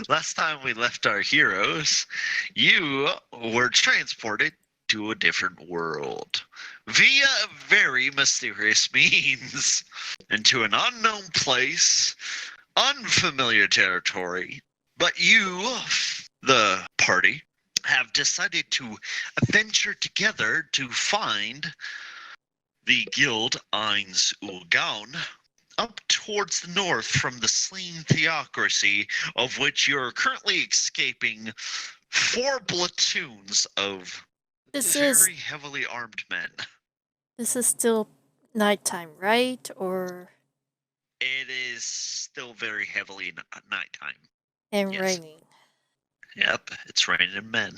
Last time we left our heroes, you were transported to a different world via very mysterious means into an unknown place, unfamiliar territory. But you, the party, have decided to venture together to find the guild Eins Ulgaun up towards the north from the slain theocracy, of which you're currently escaping 4 platoons of very heavily armed men. This is still nighttime, right? Or it is still very heavily nighttime. And raining. Yep, it's raining men.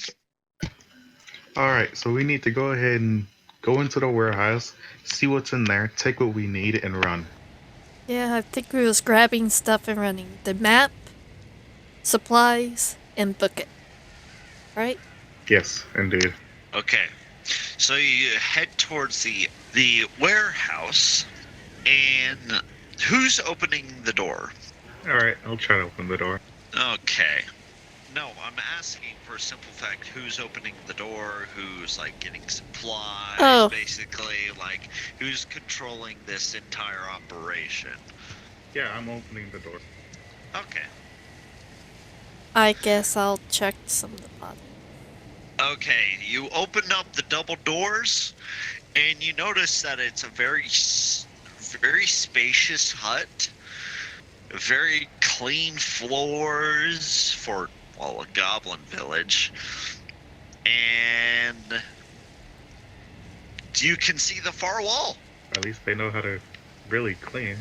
Alright, so we need to go ahead and go into the warehouse, see what's in there, take what we need, and run. Yeah, I think we was grabbing stuff and running. The map, supplies, and book it. Right? Yes, indeed. Okay, so you head towards the warehouse, and who's opening the door? Alright, I'll try to open the door. Okay. No, I'm asking for a simple fact, who's opening the door, who's, like, getting supplies, basically, like, who's controlling this entire operation? Yeah, I'm opening the door. Okay. I guess I'll check some of the pot. Okay, you open up the double doors, and you notice that it's a very spacious hut. Very clean floors for, well, a goblin village. And you can see the far wall. At least they know how to really clean.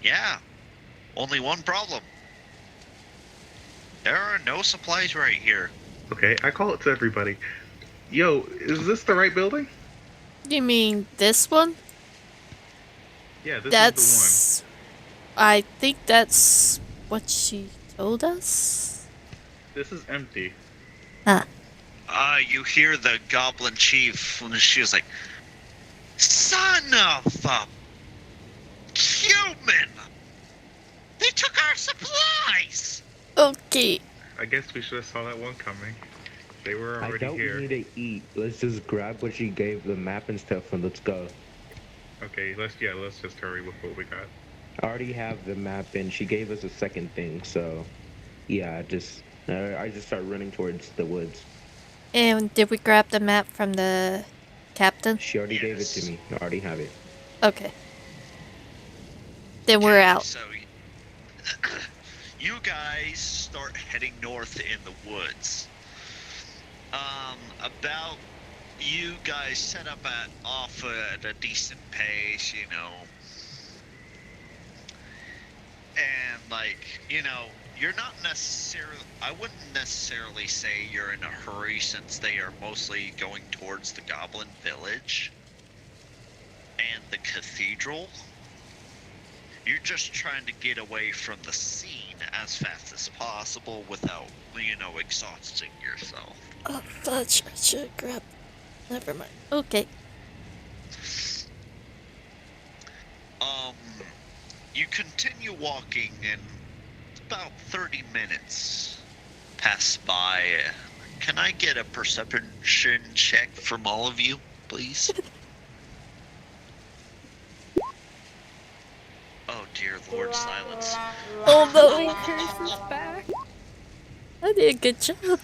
Yeah. Only one problem. There are no supplies right here. Okay, I call it to everybody. Yo, is this the right building? You mean this one? Yeah, this is the one. I think that's what she told us. This is empty. You hear the goblin chief when she was like, "Son of a human! They took our supplies!" Okay. I guess we should have saw that one coming. They were already here. We need to eat. Let's just grab what she gave, the map and stuff, and let's go. Okay, let's just hurry with what we got. I already have the map, and she gave us a second thing, so yeah, I just start running towards the woods. And did we grab the map from the captain? She already gave it to me. I already have it. Okay. Then we're out. So, you guys start heading north in the woods. You guys set up off at a decent pace, you know. And, like, you know, you're not necessarily, I wouldn't necessarily say you're in a hurry since they are mostly going towards the goblin village and the cathedral. You're just trying to get away from the scene as fast as possible without, you know, exhausting yourself. Oh, fudge, I should grab. Never mind. Okay. You continue walking, and about 30 minutes pass by. Can I get a perception check from all of you, please? Oh dear Lord, silence. Oh no, Curse is back. I did a good job.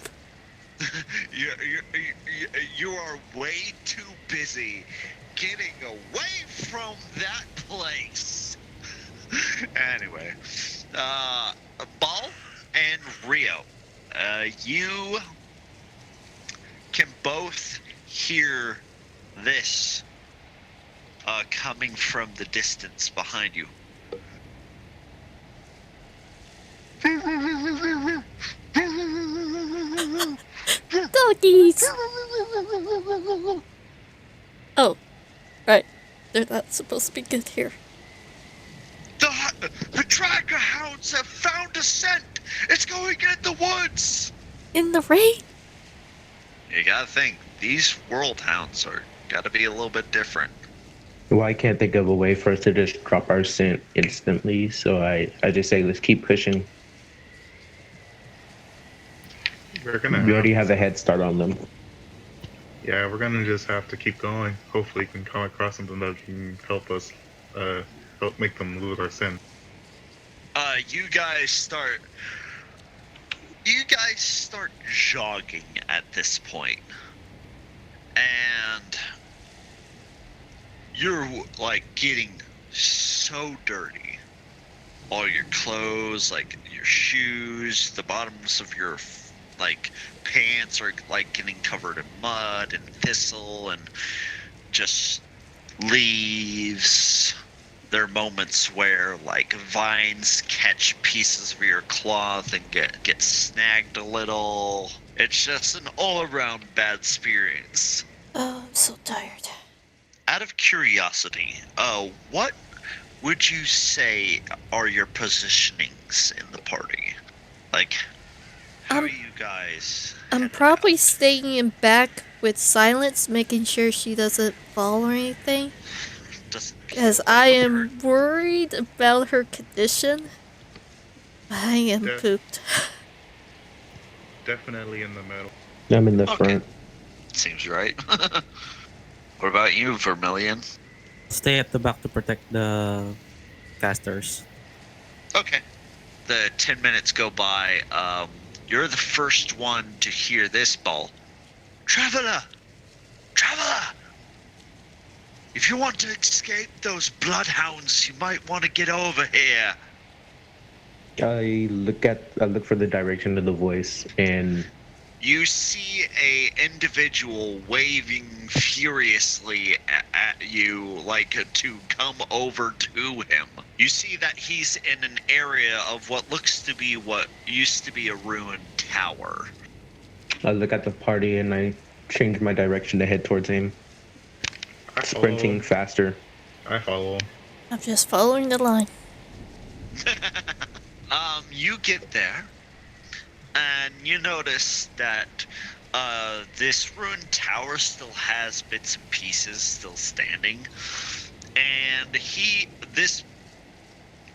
You are way too busy getting away from that place. Anyway, Ball and Rio, you can both hear this coming from the distance behind you. Doggies! Oh, right. They're not supposed to be good here. The tracker hounds have found a scent! It's going in the woods! In the rain? You gotta think, these world hounds are gotta be a little bit different. Well, I can't think of a way for us to just drop our scent instantly, so I just say let's keep pushing. We're gonna We already have have a head start on them. Yeah, we're gonna just have to keep going. Hopefully, we can come across something that can help us, help make them lose our sin. You guys start. You guys start jogging at this point, and you're like getting so dirty. All your clothes, like your shoes, the bottoms of your like pants are like getting covered in mud and thistle and just leaves. There are moments where like vines catch pieces of your cloth and get snagged a little. It's just an all-around bad experience. Oh, I'm so tired. Out of curiosity, what would you say are your positionings in the party? Like, how are you guys? I'm headed probably out? staying in back with Silence, making sure she doesn't fall or anything. Doesn't Because feel I like am worried about her condition. I am Def- pooped. Definitely in the middle. I'm in the Okay. front. Seems right. What about you, Vermilion? Stay at the back to protect the casters. Okay. The 10 minutes go by. You're the first one to hear this, Ball. Traveler! Traveler! If you want to escape those bloodhounds, you might want to get over here. I look for the direction of the voice, and You see a individual waving furiously at you, like to come over to him. You see that he's in an area of what looks to be what used to be a ruined tower. I look at the party and I change my direction to head towards him, I follow. sprinting faster. I follow. I'm just following the line. You get there, and you notice that this ruined tower still has bits and pieces still standing, and this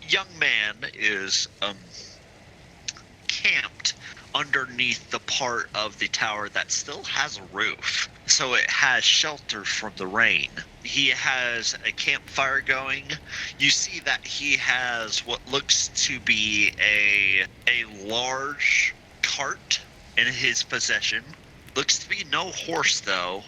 young man is camped underneath the part of the tower that still has a roof, so it has shelter from the rain. He has a campfire going. You see that he has what looks to be a large cart in his possession. Looks to be no horse though,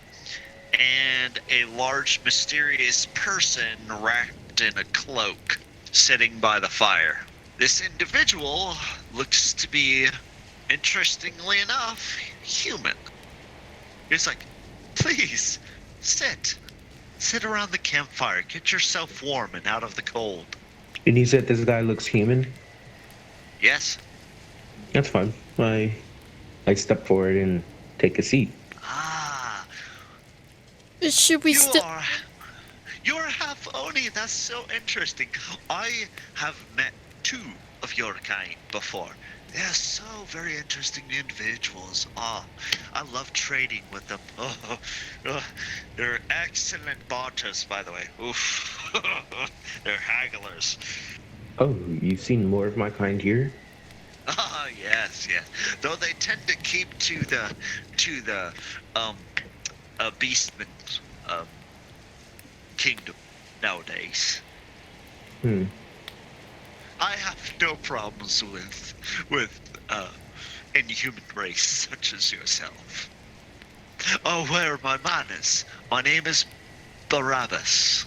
and a large mysterious person wrapped in a cloak sitting by the fire. This individual looks to be, interestingly enough, human. He's like, please, sit around the campfire, get yourself warm and out of the cold. And he said this guy looks human. Yes? That's fine. I step forward and take a seat. Ah, Should we still... you're half Oni, that's so interesting. I have met two of your kind before. They're so very interesting individuals. I love trading with them. They're excellent barters, by the way. Oof. They're hagglers. Oh, you've seen more of my kind here? Ah, yes. Though they tend to keep to the beastman kingdom nowadays. I have no problems with any human race such as yourself. Oh, where are my manners? My name is Barabbas.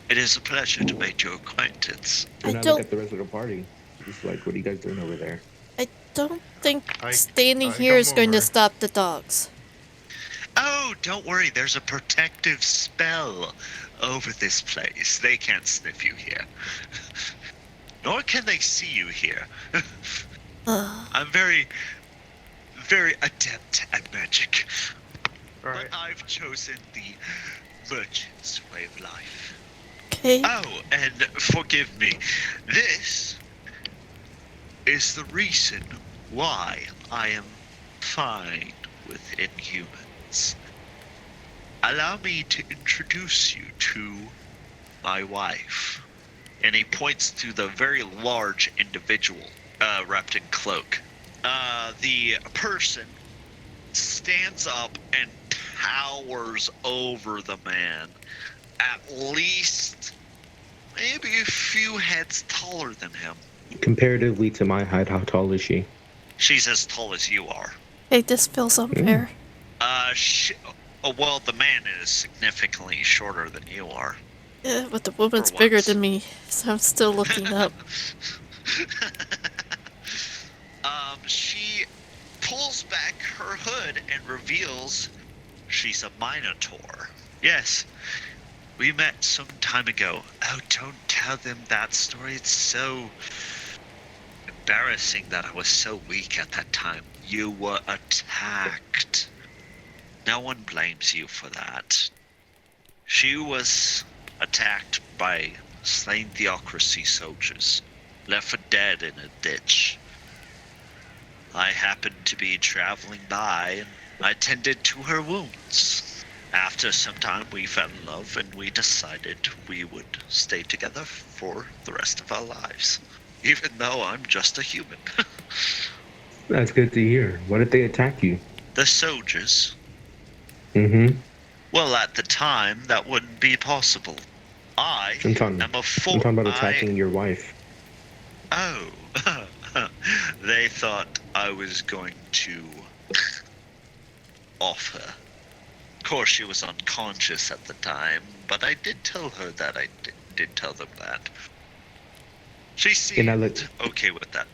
It is a pleasure to make your acquaintance. And I don't- look at the rest of the party. Just like, what are you guys doing over there? I don't think I standing here come is going to over. stop the dogs. Oh, don't worry. There's a protective spell over this place. They can't sniff you here. Nor can they see you here. I'm very, very adept at magic. All right. But I've chosen the merchant's way of life. Okay. Oh, and forgive me. This is the reason why I am fine with inhumans. Allow me to introduce you to my wife. And he points to the very large individual wrapped in cloak. The person stands up and towers over the man, at least maybe a few heads taller than him. Comparatively to my height, how tall is she? She's as tall as you are. Hey, this feels unfair. Well, the man is significantly shorter than you are. Yeah, but the woman's For bigger once. than me, so I'm still looking up. She pulls back her hood and reveals she's a Minotaur. Yes, we met some time ago. Oh, don't tell them that story. It's so embarrassing that I was so weak at that time. You were attacked. No one blames you for that. She was attacked by slain theocracy soldiers, left for dead in a ditch. I happened to be traveling by and I tended to her wounds. After some time we fell in love and we decided we would stay together for the rest of our lives. Even though I'm just a human. That's good to hear. Why did they attack you? The soldiers. Mm-hmm. Well, at the time, that wouldn't be possible. I I'm talking about attacking your wife. Oh. They thought I was going to off her. Of course, she was unconscious at the time, but I did tell her that I did tell them that. She seemed okay with that.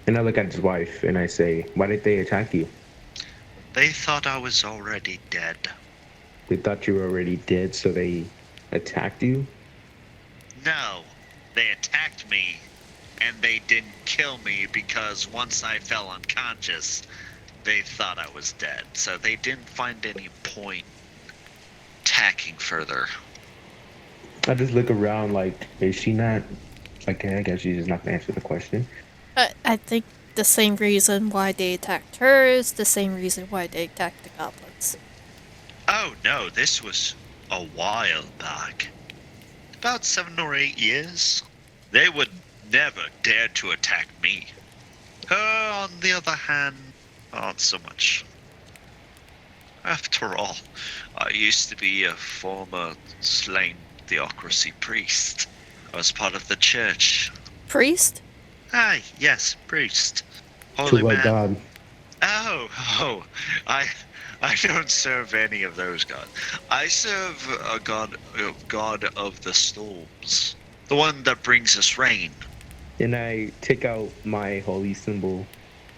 And I look at his wife and I say, why did they attack you? They thought I was already dead. They thought you were already dead, so they attacked you? No, they attacked me, and they didn't kill me because once I fell unconscious, they thought I was dead. So they didn't find any point attacking further. I just look around like, is she not... Okay, I guess she's just not going to answer the question. I think the same reason why they attacked her is the same reason why they attacked the goblins. Oh no, this was a while back. About 7 or 8 years. They would never dare to attack me. Her, on the other hand, not so much. After all, I used to be a former slain theocracy priest. I was part of the church. Priest? Aye, yes, priest. Holy To what man. god? Oh, I don't serve any of those gods. I serve a god of the storms, the one that brings us rain. And I take out my holy symbol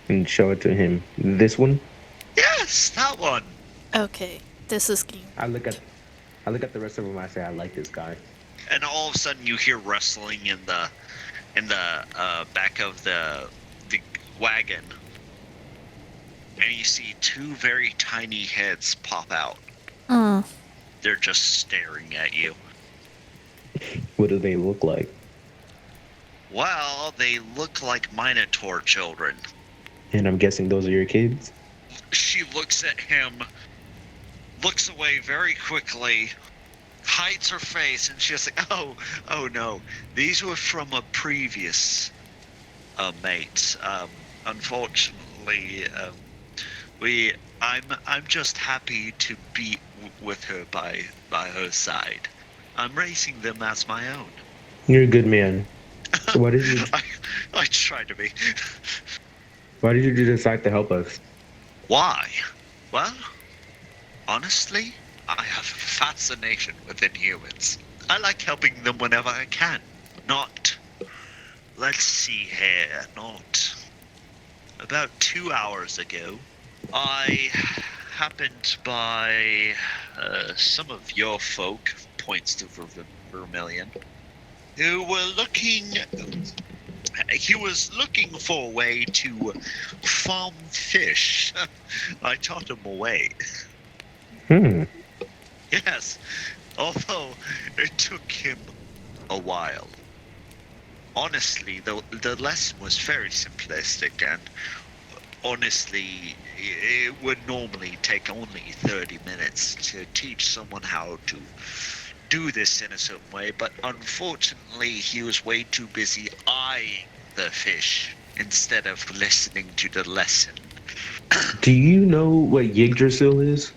and show it to him. This one? Yes, that one. Okay, this is game. I look at the rest of them. I say, I like this guy. And all of a sudden, you hear rustling in the back of the wagon, and you see 2 very tiny heads pop out. They're just staring at you. What do they look like? Well, they look like Minotaur children. And I'm guessing those are your kids? She looks at him, looks away very quickly, hides her face, and she's like, oh no, these were from a previous mate. Unfortunately, I'm just happy to be with her by her side. I'm raising them as my own. You're a good man. So why did you I try to be. Why did you decide to help us? Why? Well, honestly, I have a fascination with inhumans. I like helping them whenever I can. Let's see here, about 2 hours ago, I happened by some of your folk, points to Vermilion, who were he was looking for a way to farm fish. I taught him a way. Yes, although it took him a while. Honestly, the lesson was very simplistic, and honestly, it would normally take only 30 minutes to teach someone how to do this in a certain way, but unfortunately, he was way too busy eyeing the fish instead of listening to the lesson. Do you know what Yggdrasil is?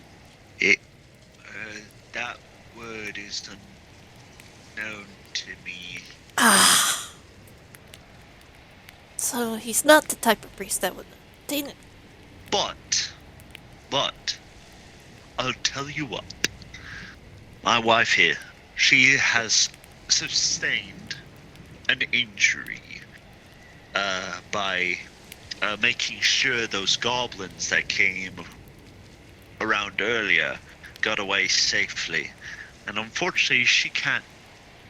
That word is unknown to me. Ah. So he's not the type of priest that would know. Dang it. But, I'll tell you what. My wife here, she has sustained an injury by making sure those goblins that came around earlier got away safely. And unfortunately, she can't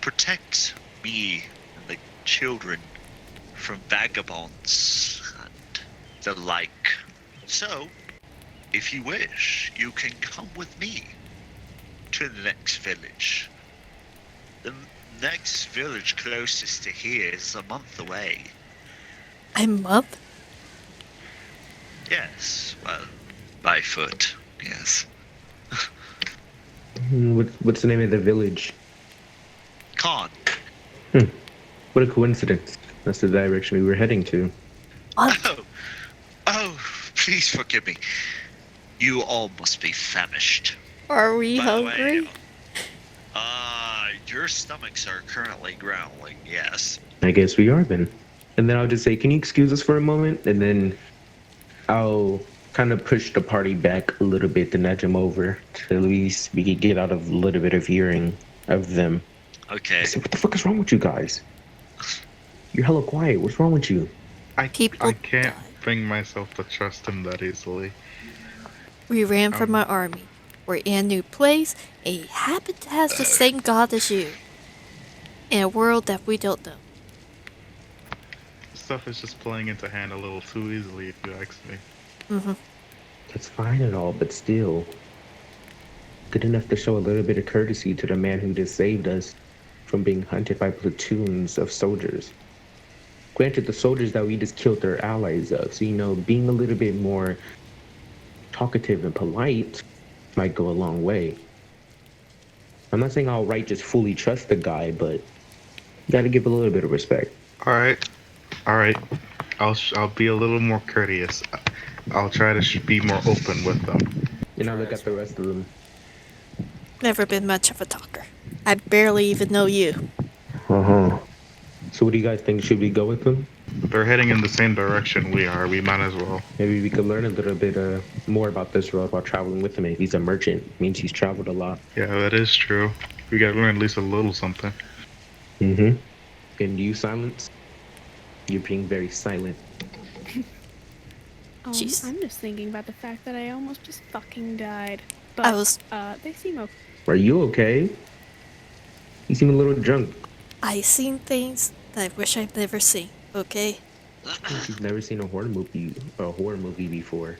protect me and the children from vagabonds and the like. So, if you wish, you can come with me to the next village. The next village closest to here is a month away. A month? Yes, well, by foot, yes. What's the name of the village? Con. What a coincidence. That's the direction we were heading to. What? Oh, please forgive me. You all must be famished. Are we By the way, hungry? your stomachs are currently growling, yes. I guess we are then. And then I'll just say, can you excuse us for a moment? And then I'll kind of push the party back a little bit to nudge them over. So at least we could get out of a little bit of hearing of them. Okay. I said, what the fuck is wrong with you guys? You're hella quiet. What's wrong with you? I People can't die. bring myself to trust him that easily. We ran from our army. We're in a new place, and he happened to have the same god as you. In a world that we don't know. Stuff is just playing into hand a little too easily, if you ask me. Mm-hmm. That's fine and all, but still. Good enough to show a little bit of courtesy to the man who just saved us from being hunted by platoons of soldiers. Granted, the soldiers that we just killed their allies of, so, being a little bit more talkative and polite might go a long way. I'm not saying I'll just fully trust the guy, but you gotta give a little bit of respect. All right. I'll be a little more courteous. I'll try to be more open with them. And I look at the rest of them. Never been much of a talker. I barely even know you. So what do you guys think? Should we go with them? They're heading in the same direction we are. We might as well. Maybe we could learn a little bit more about this road while traveling with him. If he's a merchant, it means he's traveled a lot. Yeah, that is true. We gotta learn at least a little something. Mm-hmm. And you, Silence? You're being very silent. Jeez. I'm just thinking about the fact that I almost just fucking died. But I was- they seem okay. Are you okay? You seem a little drunk. I seen things that I wish I'd never seen, okay? You've never seen a horror movie before.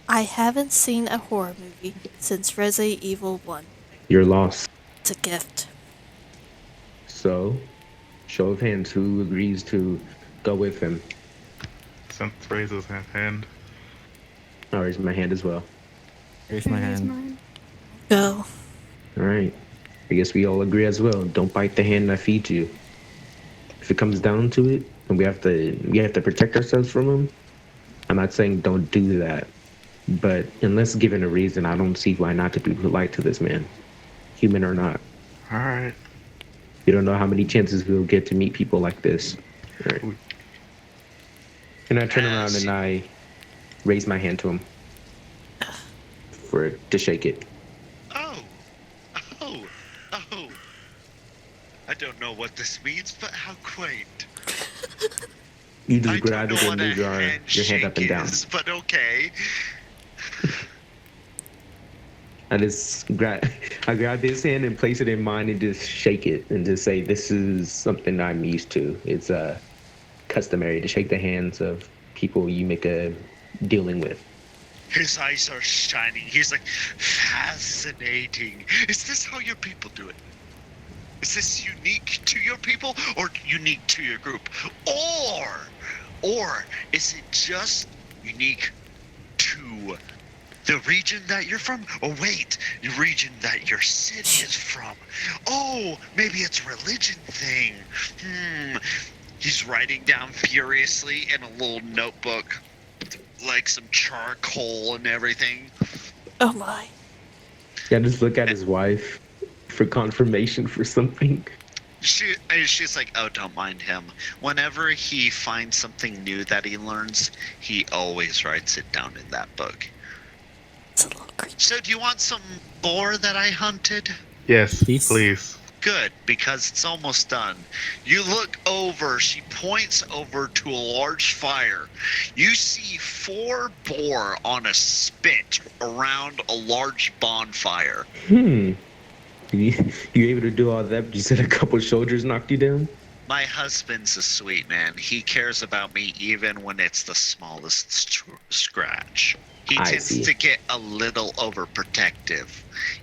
I haven't seen a horror movie since Resident Evil 1. You're lost. It's a gift. So, show of hands, who agrees to go with him? Synth raises his hand. I'll raise my hand as well. Here's my Here's hand. mine. Go. Alright. I guess we all agree as well. Don't bite the hand that feeds you. If it comes down to it, and we have to protect ourselves from him, I'm not saying don't do that. But unless given a reason, I don't see why not to be polite to this man. Human or not. Alright. You don't know how many chances we'll get to meet people like this. Alright. And I turn around and I raise my hand to him to shake it. Oh. I don't know what this means, but how quaint. You I just don't grab know it and what move a your hand handshake up and down. is, but okay. I grab his hand and place it in mine and just shake it and just say, this is something I'm used to. It's customary to shake the hands of people you make a dealing with. His eyes are shining. He's like, fascinating. Is this how your people do it? Is this unique to your people or unique to your group? Or is it just unique to the region that you're from? Or wait, the region that your city is from? Oh, maybe it's a religion thing. He's writing down furiously in a little notebook, like some charcoal and everything. Oh my. Yeah, just look at his wife for confirmation for something. She's like, oh, don't mind him. Whenever he finds something new that he learns, he always writes it down in that book. It's a little creepy. So do you want some boar that I hunted? Yes, Please. please. Good, because it's almost done. You look over, she points over to a large fire. You see 4 boar on a spit around a large bonfire. You able to do all that, but you said a couple soldiers knocked you down? My husband's a sweet man. He cares about me even when it's the smallest scratch. He I tends see. to get a little overprotective,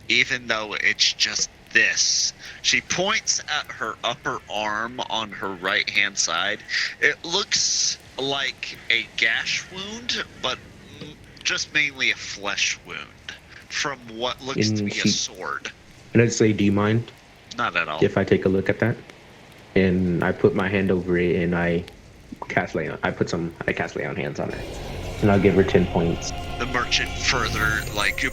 even though it's just this. She points at her upper arm on her right-hand side. It looks like a gash wound, but just mainly a flesh wound from what looks to be a sword. And I'd say, do you mind Not at all. if I take a look at that? And I put my hand over it and I cast lay on hands on it. And I'll give her 10 points. The merchant further,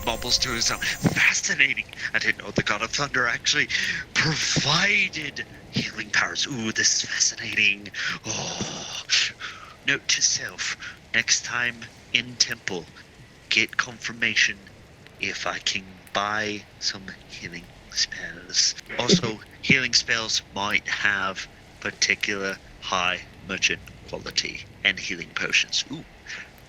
mumbles to himself, fascinating. I didn't know the god of thunder actually provided healing powers. Ooh, this is fascinating. Oh. Note to self, next time in temple, get confirmation if I can buy some healing spells. Also, healing spells might have particular high merchant quality, and healing potions. Ooh.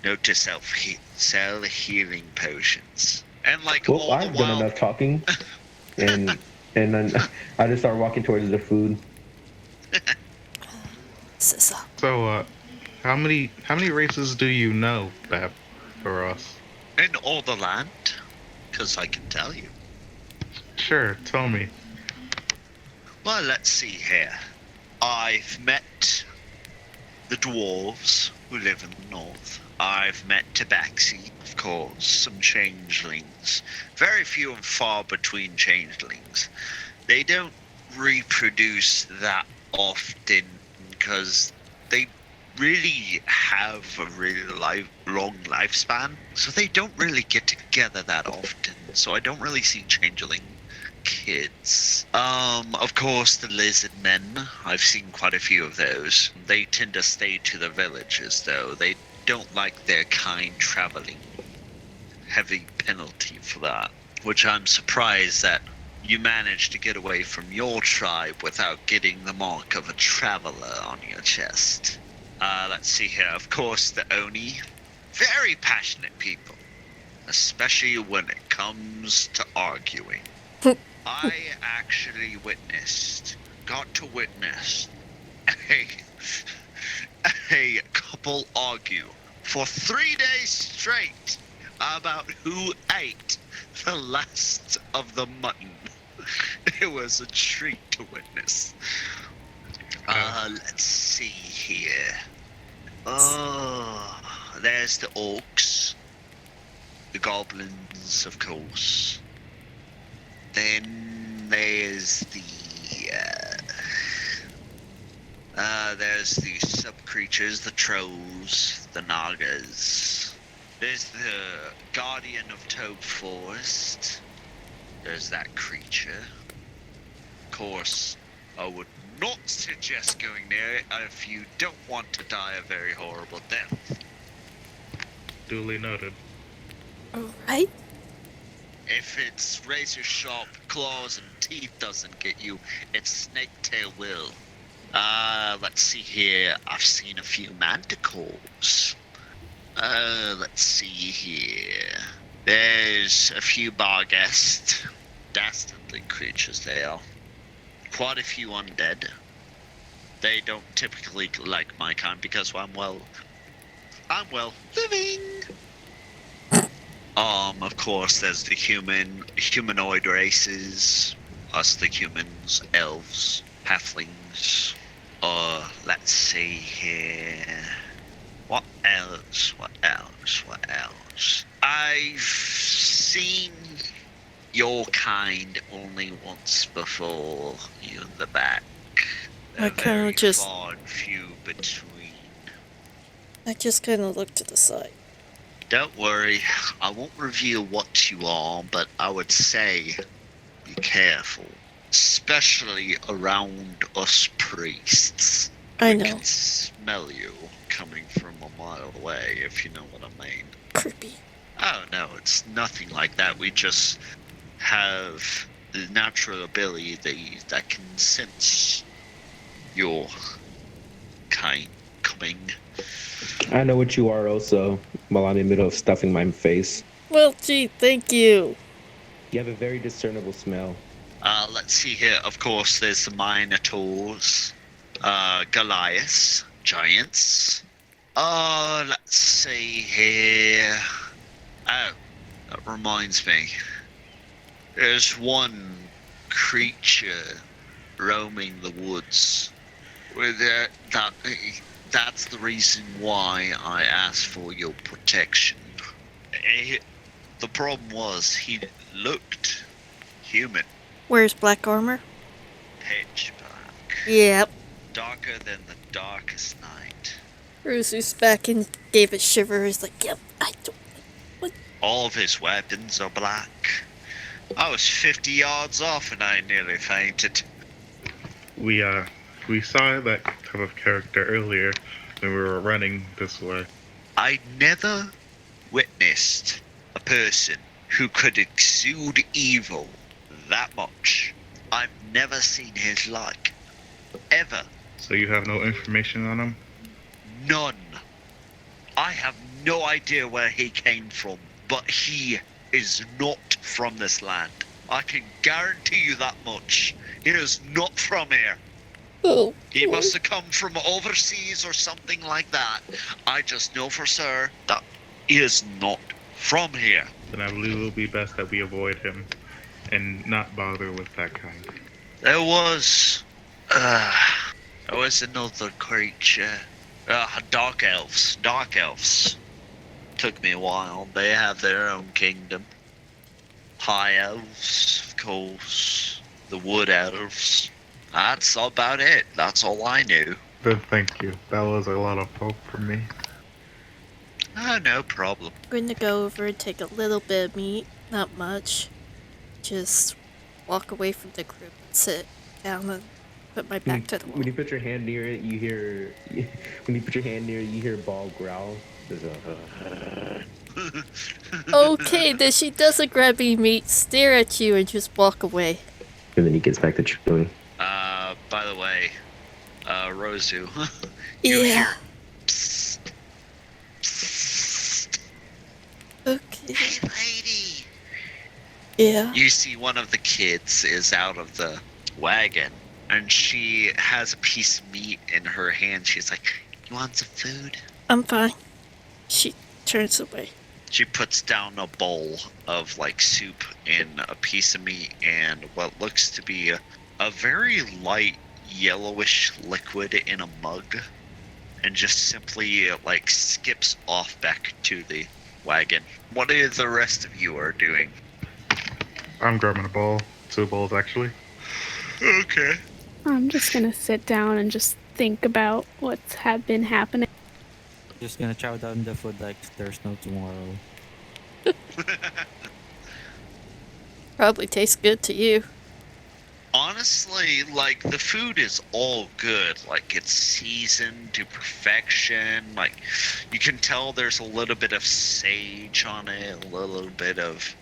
Note to self, sell healing potions. And Well, all the I've done while, enough talking. And then I just start walking towards the food. So, So, how many races do you know, Bab, for us? in all the land, because I can tell you. Sure, tell me. Well, let's see here. I've met the dwarves who live in the north. I've met Tabaxi, of course, some changelings. Very few and far between changelings. They don't reproduce that often because they really have a really long lifespan. So they don't really get together that often. So I don't really see changeling kids. Of course, the lizard men. I've seen quite a few of those. They tend to stay to the villages, though. They don't like their kind traveling. Heavy penalty for that. Which I'm surprised that you managed to get away from your tribe without getting the mark of a traveler on your chest. Let's see here. Of course, the Oni. Very passionate people. Especially when it comes to arguing. I actually got to witness a couple argue for 3 days straight about who ate the last of the mutton. It was a treat to witness. Let's see here. Oh, there's the orcs. The goblins, of course. Then there's the sub-creatures, the trolls, the nagas. There's the guardian of Toad Forest. There's that creature. Of course, I would not suggest going near it if you don't want to die a very horrible death. Duly noted. alright. If its razor-sharp claws and teeth doesn't get you, its snaketail will. Let's see here. I've seen a few manticores. Let's see here. There's a few Barghest. Dastardly creatures they are. Quite a few undead. They don't typically like my kind because I'm well living. Of course, there's the humanoid races, us the humans, elves, halflings. Let's see here. What else? I've seen your kind only once before, you in the back. I They're kinda very just- far and few between. I just kind of look to the side. Don't worry, I won't reveal what you are, but I would say be careful. Especially around us priests. I We know. can smell you coming from a mile away, if you know what I mean. Creepy. Oh no, it's nothing like that. We just have the natural ability that can sense your kind coming. I know what you are also, while I'm in the middle of stuffing my face. Well, gee, thank you. You have a very discernible smell. Let's see here. Of course, there's the Minotaurs, Goliaths, giants. Let's see here. Oh, that reminds me. There's one creature roaming the woods. With that's the reason why I asked for your protection. The problem was he looked human. Wears black armor? Pitch black. Yep. Darker than the darkest night. Rozu's back and gave a shiver. He's like, yep, I don't. What? All of his weapons are black. I was 50 yards off and I nearly fainted. We saw that type of character earlier when we were running this way. I never witnessed a person who could exude evil that much. I've never seen his like. Ever. So you have no information on him? None. I have no idea where he came from, but he is not from this land. I can guarantee you that much. He is not from here. Oh. He must have come from overseas or something like that. I just know for sure that he is not from here. Then I believe it will be best that we avoid him and not bother with that kind. There was another creature. Dark elves. Dark elves. Took me a while. They have their own kingdom. High elves, of course. The wood elves. That's about it. That's all I knew. Then thank you. That was a lot of hope for me. Oh, no problem. We're gonna go over and take a little bit of meat. Not much. Just walk away from the group and sit down and put my back to the wall. When you put your hand near it, you hear. When you put your hand near it, you hear Ball growl. There's a. Okay, then she doesn't grab any meat, stare at you, and just walk away. And then he gets back to chewing. By the way, Rozu. Yeah. Psst. Psst. Okay. Hey, lady. Yeah. You see one of the kids is out of the wagon, and she has a piece of meat in her hand. She's like, you want some food? I'm fine. She turns away. She puts down a bowl of, like, soup and a piece of meat and what looks to be a very light yellowish liquid in a mug, and just simply, like, skips off back to the wagon. What are the rest of you are doing? I'm grabbing a bowl. 2 bowls, actually. Okay. I'm just gonna sit down and just think about what's been happening. Just gonna chow down the food like there's no tomorrow. Probably tastes good to you. Honestly, like, the food is all good. Like, it's seasoned to perfection. Like, you can tell there's a little bit of sage on it, a little bit of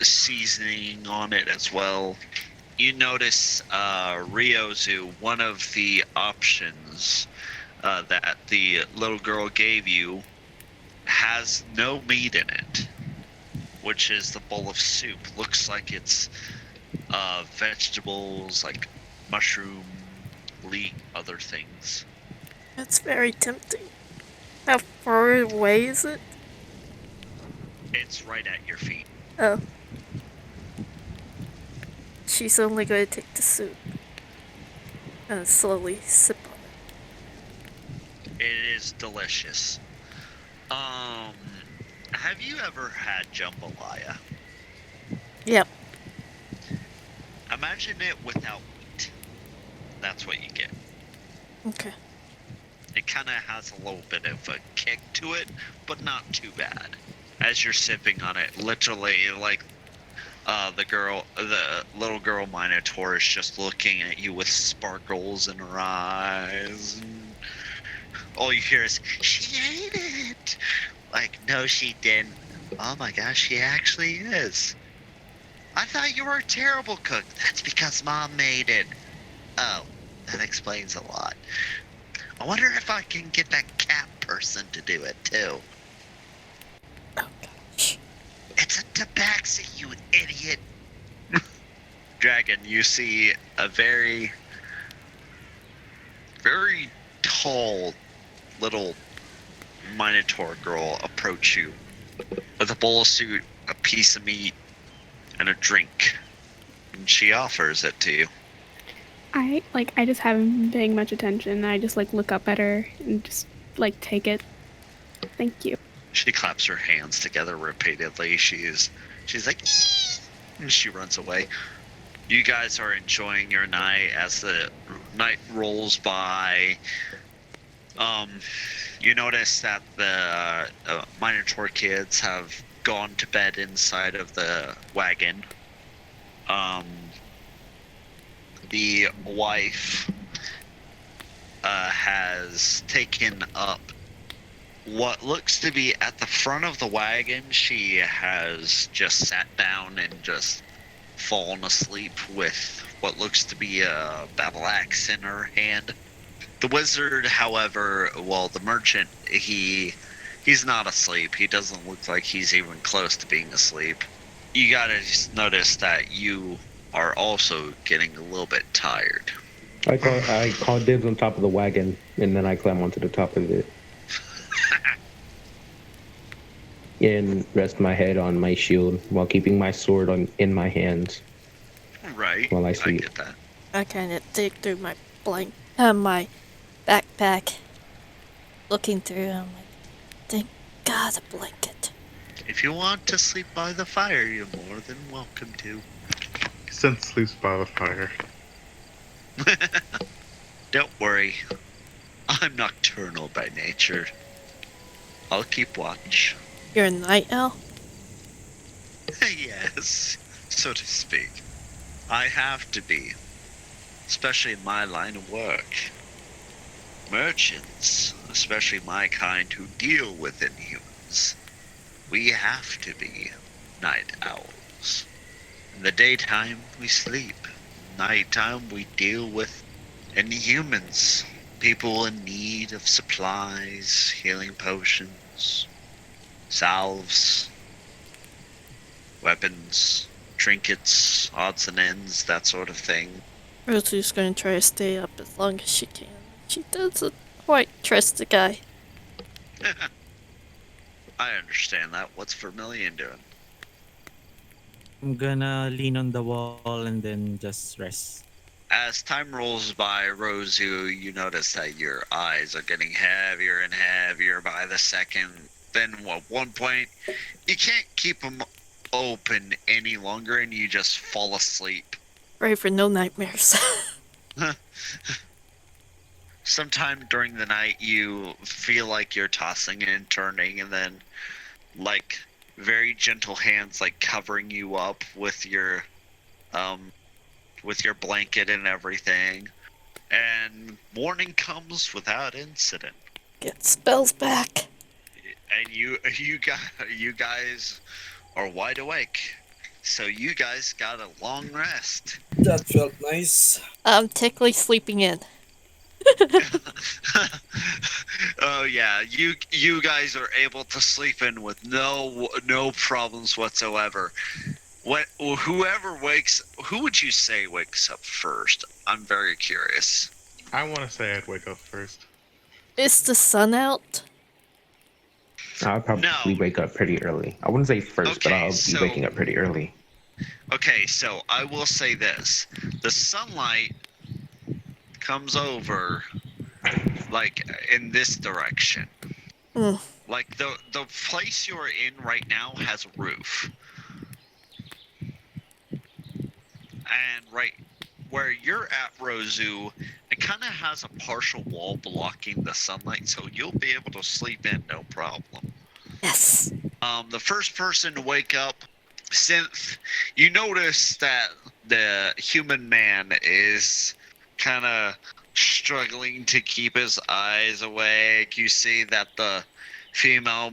seasoning on it as well. You notice, Ryozu, one of the options that the little girl gave you has no meat in it, which is the bowl of soup. Looks like it's vegetables like mushroom, leek, other things. That's very tempting. How far away is it? It's right at your feet. Oh. She's only going to take the soup and slowly sip on it. It is delicious. Have you ever had jambalaya? Yep. Imagine it without meat. That's what you get. Okay. It kind of has a little bit of a kick to it, but not too bad. As you're sipping on it, literally, like, the little girl Minotaur is just looking at you with sparkles in her eyes. And all you hear is, she ate it! Like, no, she didn't. Oh my gosh, she actually is. I thought you were a terrible cook. That's because Mom made it. Oh, that explains a lot. I wonder if I can get that cat person to do it too. Oh gosh. It's a tabaxi, you idiot. Dragon, you see a very, very tall little Minotaur girl approach you with a bowl of soup, a piece of meat, and a drink. And she offers it to you. I just haven't been paying much attention. I just look up at her and just take it. Thank you. She claps her hands together repeatedly. She's like, "Eee!" and she runs away. You guys are enjoying your night as the night rolls by. You notice that the Minotaur kids have gone to bed inside of the wagon. The wife has taken up what looks to be at the front of the wagon. She has just sat down and just fallen asleep with what looks to be a battle axe in her hand. The wizard, however, well, the merchant, he's not asleep. He doesn't look like he's even close to being asleep. You gotta just notice that you are also getting a little bit tired. I call dibs on top of the wagon, and then I climb onto the top of it. And rest my head on my shield while keeping my sword in my hands. Right. While I sleep. I get that. I kind of dig through my my backpack, looking through. I'm like, thank God, a blanket. If you want to sleep by the fire, you're more than welcome to. Sin sleeps by the fire. Don't worry. I'm nocturnal by nature. I'll keep watch. You're a night owl? Yes, so to speak. I have to be. Especially in my line of work. Merchants, especially my kind who deal with inhumans, we have to be night owls. In the daytime, we sleep. Nighttime, we deal with inhumans. People in need of supplies, healing potions, salves, weapons, trinkets, odds and ends, that sort of thing. Rozu's gonna try to stay up as long as she can. She doesn't quite trust the guy. I understand that. What's Vermilion doing? I'm gonna lean on the wall and then just rest. As time rolls by, Rozu, you notice that your eyes are getting heavier and heavier by the second. Then at one point, you can't keep them open any longer and you just fall asleep. Pray for no nightmares. Sometime during the night, you feel like you're tossing and turning, and then, like, very gentle hands, like, covering you up with your blanket and everything. And morning comes without incident. Get spells back. And you guys are wide awake. So you guys got a long rest. That felt nice. I'm tickly sleeping in. Oh yeah, you guys are able to sleep in with no problems whatsoever. Who would you say wakes up first? I'm very curious. I want to say I'd wake up first. Is the sun out? I'll probably wake up pretty early. I wouldn't say first, but Okay, I'll so- be waking up pretty early. Okay, so I will say this. The sunlight comes over, like, in this direction. Mm. Like, the place you're in right now has a roof. And right where you're at, Rozu, it kind of has a partial wall blocking the sunlight, so you'll be able to sleep in no problem. Yes. The first person to wake up, Synth, you notice that the human man is kind of struggling to keep his eyes awake. You see that the female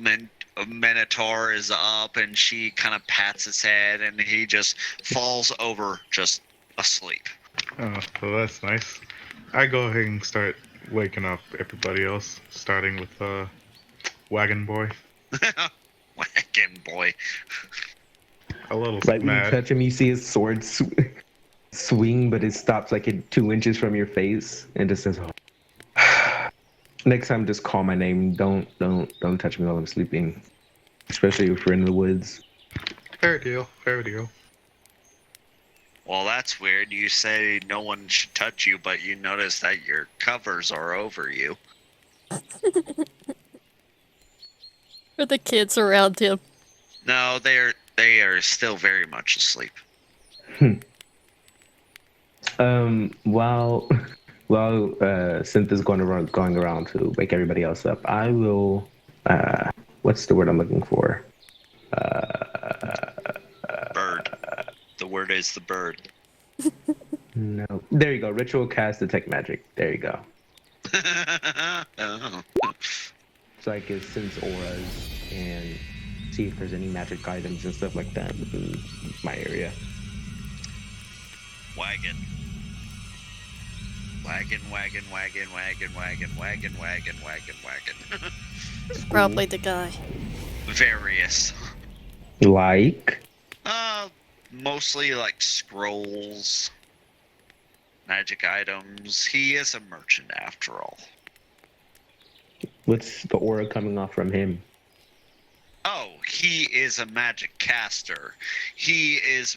Minotaur is up, and she kind of pats his head, and he just falls over, just asleep. Oh, well, that's nice. I go ahead and start waking up everybody else, starting with Wagon Boy. Wagon Boy. A little Right when you mad. touch him, you see his sword swing, but it stops like in 2 inches from your face, and just says, oh. Next time, just call my name. Don't touch me while I'm sleeping, especially if we're in the woods. Fair deal. Fair deal. Well, that's weird. You say no one should touch you, but you notice that your covers are over you. Or the kids around him. No, they are still very much asleep. While Synth is going around to wake everybody else up, I will. What's the word I'm looking for? Bird. The word is the bird. No. There you go. Ritual cast detect magic. There you go. Oh. So I can sense auras and see if there's any magic items and stuff like that within my area. Wagon. Wagon, wagon, wagon, wagon, wagon, wagon, wagon, wagon, wagon. It's probably the guy. Various. Like? Mostly like scrolls, magic items. He is a merchant after all. What's the aura coming off from him? Oh, he is a magic caster. He is,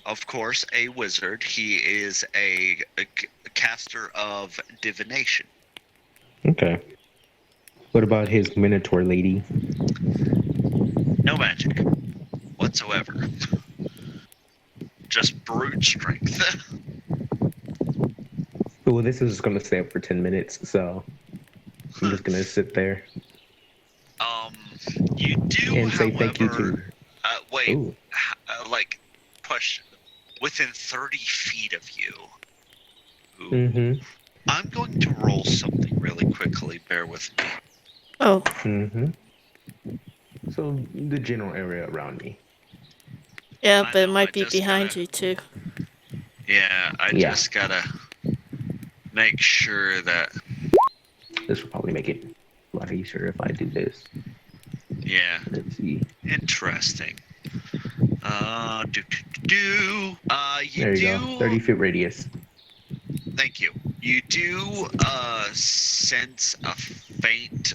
of course, a wizard. He is a caster of divination. Okay. What about his Minotaur lady? No magic whatsoever. Just brute strength. Well, this is going to stay up for 10 minutes, so I'm just going to sit there. You do, and say however, thank you to. wait, Ooh. Push within 30 feet of you. Ooh. Mm-hmm. I'm going to roll something really quickly. Bear with me. Oh. Mm-hmm. So the general area around me. Yeah, I but it know, might I be just behind gotta- you too. Yeah, I Yeah. just gotta make sure that. This will probably make it a lot easier if I do this. Yeah, Let's see. interesting. You There you do. go. 30-foot radius. Thank you. You do sense a faint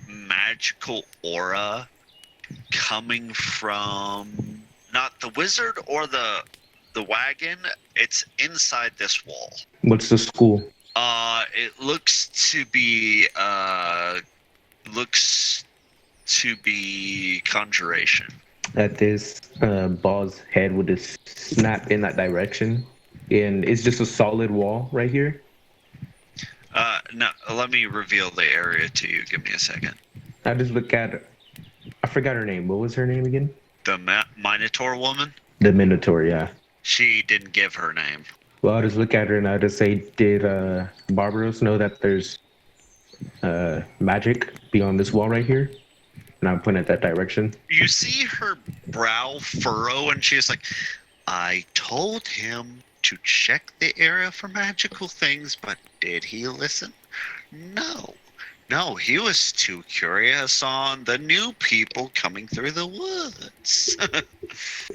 magical aura coming from not the wizard or the wagon. It's inside this wall. What's the school? It looks to be conjuration. At this ball's head would just snap in that direction. And it's just a solid wall right here. No, let me reveal the area to you. Give me a second. I just look at I forgot her name. What was her name again? The Minotaur woman? The Minotaur, yeah. She didn't give her name. Well, I'll just look at her and I'll just say, did Barbaros know that there's magic beyond this wall right here? And I'll point at that direction. You see her brow furrow, and she's like, I told him to check the area for magical things, but did he listen? No. No, he was too curious on the new people coming through the woods.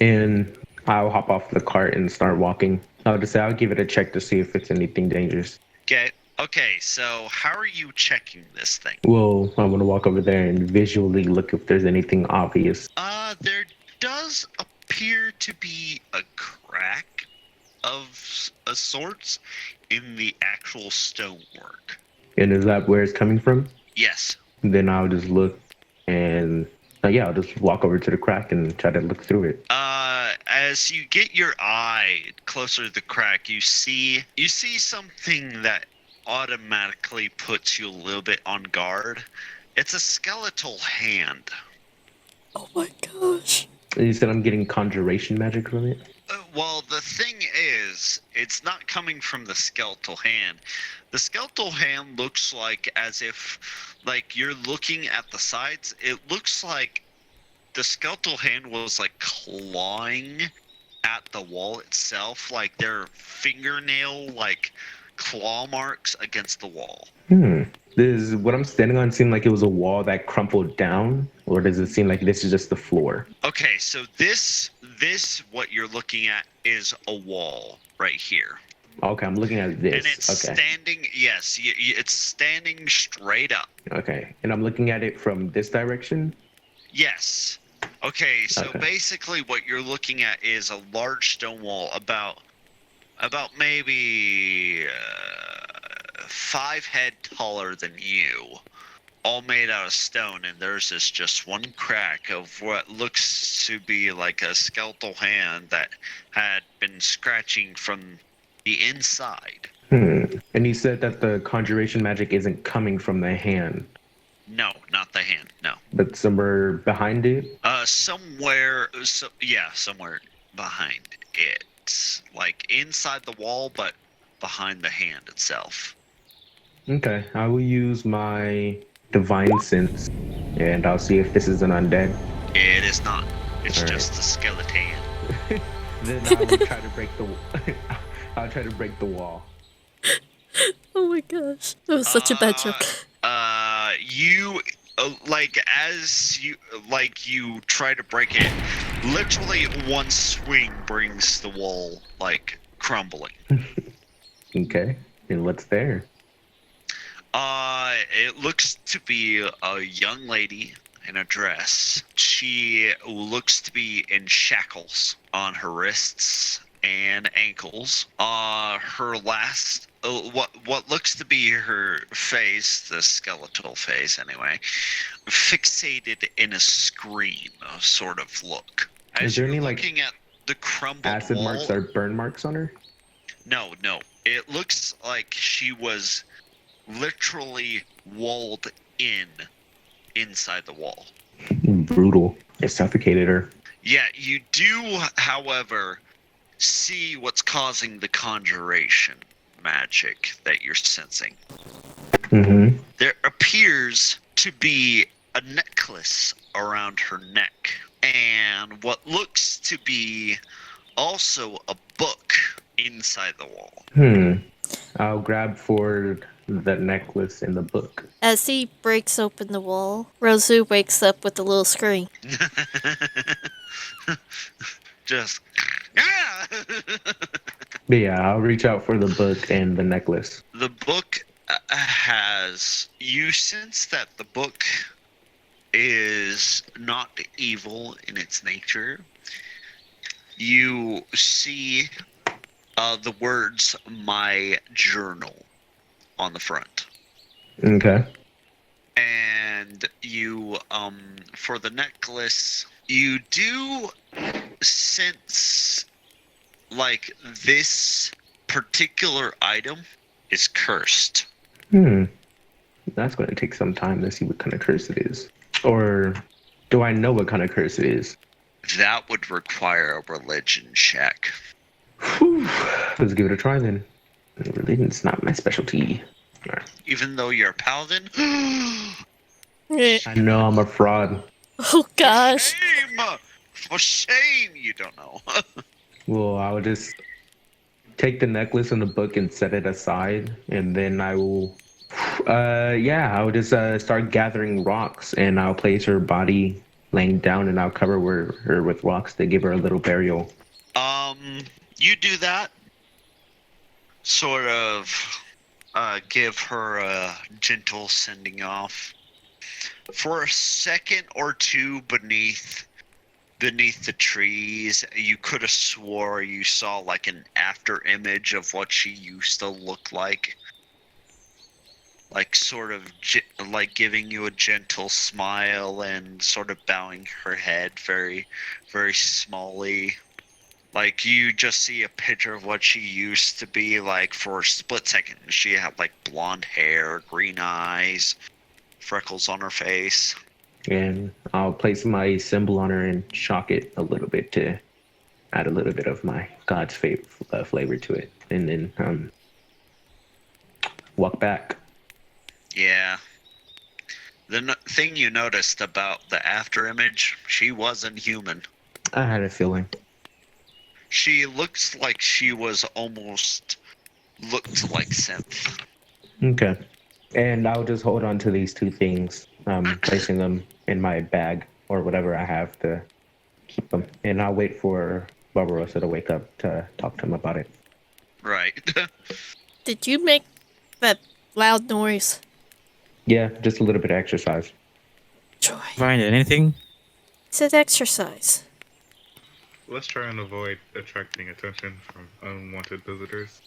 And I'll hop off the cart and start walking. I'll just say, I'll give it a check to see if it's anything dangerous. Okay, so how are you checking this thing? Well, I'm going to walk over there and visually look if there's anything obvious. There does appear to be a crack of sorts in the actual stonework. And is that where it's coming from? Yes. Then I'll just look and Yeah, I'll just walk over to the crack and try to look through it. As you get your eye closer to the crack, you see something that automatically puts you a little bit on guard. It's a skeletal hand. Oh my gosh. You said I'm getting conjuration magic from it? Well, the thing is, it's not coming from the skeletal hand. The skeletal hand looks like as if, like, you're looking at the sides. It looks like the skeletal hand was, like, clawing at the wall itself, like their fingernail, like, claw marks against the wall. Does what I'm standing on seem like it was a wall that crumpled down, or does it seem like this is just the floor? Okay, so this what you're looking at is a wall right here. Okay, I'm looking at this. And it's standing, yes, it's standing straight up. Okay, and I'm looking at it from this direction? Yes. Okay, so basically what you're looking at is a large stone wall about maybe 5 head taller than you, all made out of stone, and there's just one crack of what looks to be like a skeletal hand that had been scratching from the inside. And you said that the conjuration magic isn't coming from the hand. No, not the hand, no. But somewhere behind it? Somewhere behind it. Like inside the wall, but behind the hand itself. Okay, I will use my divine sense, and I'll see if this is an undead. It is not. It's just a skeleton. Then I will try to break the. I'll try to break the wall. Oh my gosh. That was such a bad joke. You you try to break it, literally one swing brings the wall like crumbling. Okay, and what's there? It looks to be a young lady in a dress. She looks to be in shackles on her wrists and ankles. Her last what looks to be her face, the skeletal face anyway, fixated in a screen sort of look. Is there any looking at the crumbled acid wall, marks or burn marks on her? No. It looks like she was literally walled inside the wall. Brutal. It suffocated her. Yeah, you do, however, see what's causing the conjuration magic that you're sensing. Mm-hmm. There appears to be a necklace around her neck, and what looks to be also a book inside the wall. I'll grab for the necklace and the book. As he breaks open the wall, Rozu wakes up with a little scream. Just But yeah, I'll reach out for the book and the necklace. The book you sense that the book is not evil in its nature. You see the words "My Journal" on the front. Okay. And you, for the necklace, you do sense like this particular item is cursed. That's going to take some time to see what kind of curse it is. Or do I know what kind of curse it is? That would require a religion check. Whew. Let's give it a try then. Religion's not my specialty. Right. Even though you're a paladin? I know I'm a fraud. Oh gosh. For shame, you don't know. Well, I would just take the necklace and the book and set it aside, and then I will, I would just start gathering rocks, and I'll place her body laying down, and I'll cover her with rocks to give her a little burial. You do that. Sort of give her a gentle sending off. For a second or two beneath the trees, you could have swore you saw like an after image of what she used to look like. like sort of like giving you a gentle smile and sort of bowing her head very, very smallly. Like you just see a picture of what she used to be like for a split second. She had like blonde hair, green eyes, freckles on her face. And I'll place my symbol on her and shock it a little bit to add a little bit of my god's flavor to it, and then walk back. Yeah. The thing you noticed about the after image, she wasn't human. I had a feeling. She looks like she was almost looked like synth. Okay. And I'll just hold on to these two things, placing them in my bag or whatever I have to keep them. And I'll wait for Barbarossa to wake up to talk to him about it. Right. Did you make that loud noise? Yeah, just a little bit of exercise. Joy. Find anything? Said exercise. Let's try and avoid attracting attention from unwanted visitors.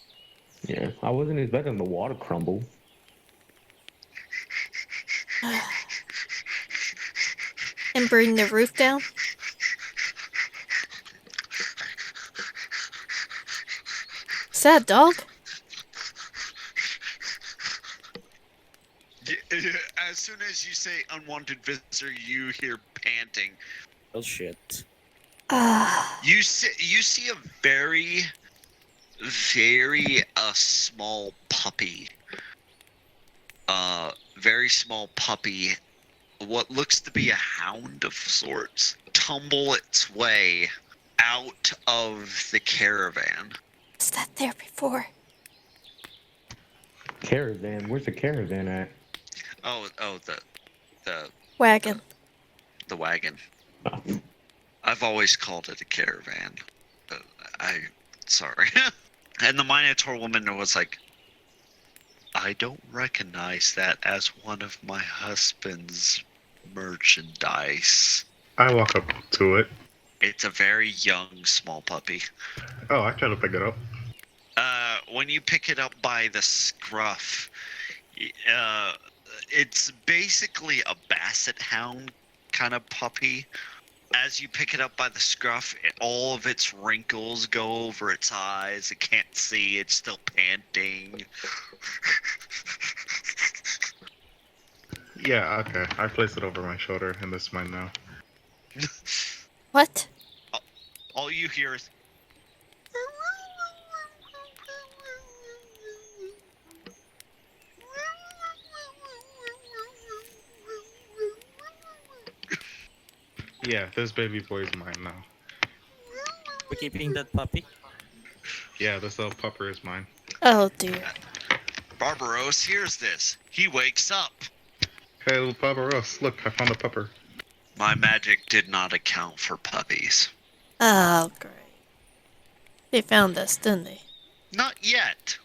Yeah, I wasn't expecting the water crumble. And bring the roof down? Is that a dog? As soon as you say unwanted visitor, you hear panting. Oh shit. You see a very, very small puppy. Very small puppy. What looks to be a hound of sorts tumble its way out of the caravan. Was that there before? Caravan? Where's the caravan at? Oh, the Wagon. the wagon. Oh. I've always called it a caravan. Sorry. And the Minotaur woman was like, I don't recognize that as one of my husband's merchandise. I walk up to it. It's a very young, small puppy. Oh, I try to pick it up. When you pick it up by the scruff, it's basically a basset hound kind of puppy. As you pick it up by the scruff, all of its wrinkles go over its eyes. It can't see. It's still panting. Yeah, okay. I place it over my shoulder, and this is mine now. What? All you hear is... Yeah, this baby boy is mine now. We're keeping that puppy? Yeah, this little pupper is mine. Oh dear. Barbaros hears this. He wakes up. Hey, little Barbaros, look, I found a pupper. My magic did not account for puppies. Oh, great. They found us, didn't they? Not yet.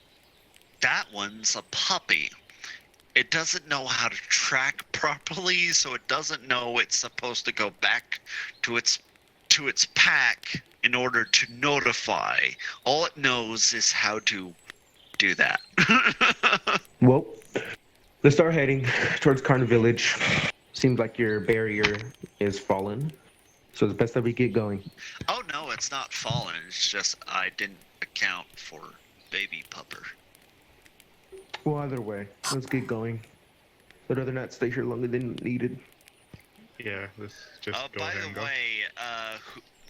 That one's a puppy. It doesn't know how to track properly, so it doesn't know it's supposed to go back to its pack in order to notify. All it knows is how to do that. Well, let's start heading towards Carna Village. Seems like your barrier is fallen, so it's best that we get going. Oh no, it's not fallen. It's just I didn't account for baby pupper. Well, either way, let's get going. I'd rather not stay here longer than needed. Yeah, let's just go By ahead the and go. way,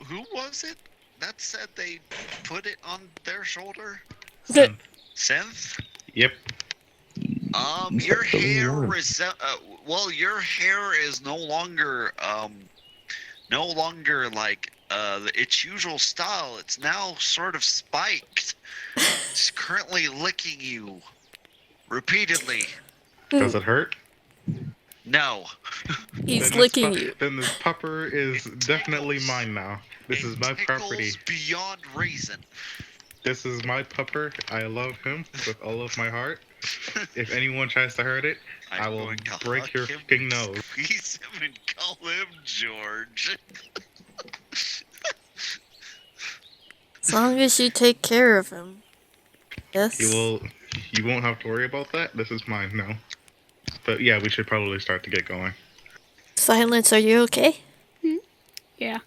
who was it that said they put it on their shoulder? The- Synth? Yep. You Your start filling hair me on. your hair is no longer like its usual style. It's now sort of spiked. It's currently licking you repeatedly. Does it hurt? No. He's Then licking you. Then this pupper is definitely mine now. This is my property. Beyond reason. This is my pupper. I love him with all of my heart. If anyone tries to hurt it, I will going to break hug your him, fucking nose. Squeeze him and call him George. As long as you take care of him. Yes? You won't have to worry about that. This is mine now. But yeah, we should probably start to get going. Silence, are you okay? Yeah.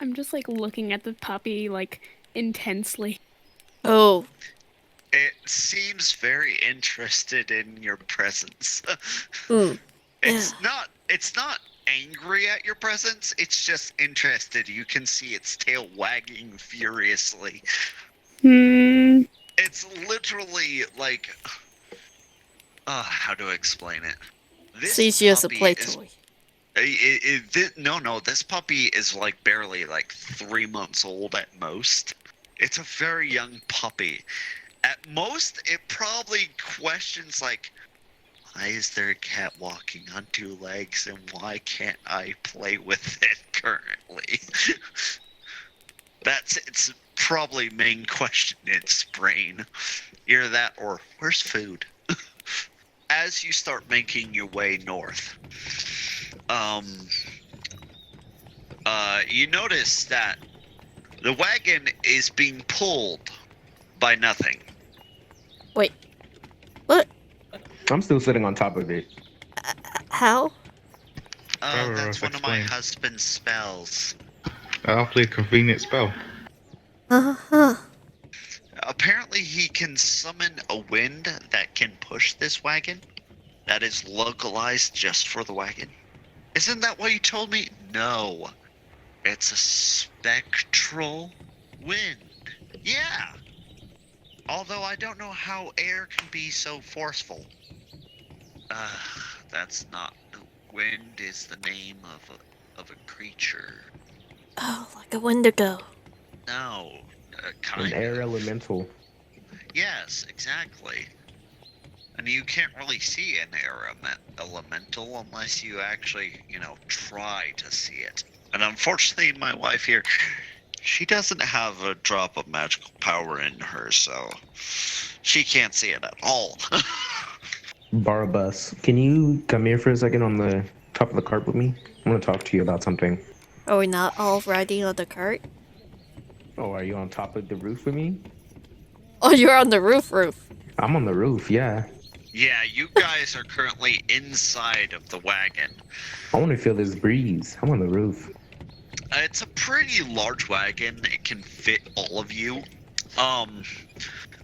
I'm just like looking at the puppy like intensely. Oh, It seems very interested in your presence. yeah. It's not angry at your presence, it's just interested. You can see its tail wagging furiously. Hmm. It's literally like how do I explain it? Sees you as a play is toy. no, this puppy is like barely like 3 months old at most. It's a very young puppy. At most, it probably questions like, why is there a cat walking on 2 legs and why can't I play with it currently? That's its probably main question in its brain. Either that or where's food? As you start making your way north, you notice that the wagon is being pulled by nothing. Wait. What? I'm still sitting on top of it. How? That's one of my explain. husband's spells. Awfully convenient spell. Uh-huh. Apparently he can summon a wind that can push this wagon. That is localized just for the wagon. Isn't that what you told me? No. It's a spectral wind. Yeah. Although I don't know how air can be so forceful. That's not... Wind is the name of a creature. Oh, like a Wendigo. No. An Kind air of. elemental. Yes, exactly. And you can't really see an air elemental unless you actually, try to see it. And unfortunately, my wife here, she doesn't have a drop of magical power in her, so she can't see it at all. Barbus, can you come here for a second on the top of the cart with me? I want to talk to you about something. Are we not all riding on the cart? Oh, are you on top of the roof with me? Oh, you're on the roof. I'm on the roof, yeah. Yeah, you guys are currently inside of the wagon. I want to feel this breeze. I'm on the roof. It's a pretty large wagon. It can fit all of you.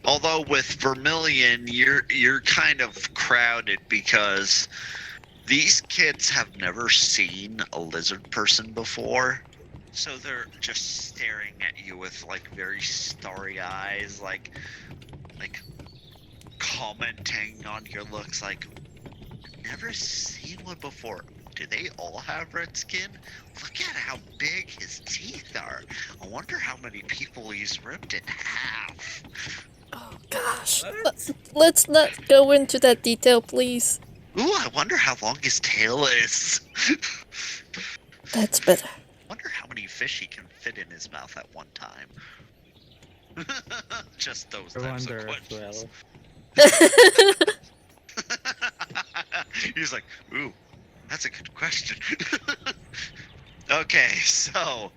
Although with Vermilion, you're kind of crowded because these kids have never seen a lizard person before. So they're just staring at you with like very starry eyes, like commenting on your looks like, never seen one before. Do they all have red skin? Look at how big his teeth are. I wonder how many people he's ripped in half. Oh gosh. Let's not go into that detail, please. Ooh, I wonder how long his tail is. That's better. Wonder how many fish he can fit in his mouth at one time. Just those I types of wonder as questions. well. He's like, ooh, that's a good question. Okay, so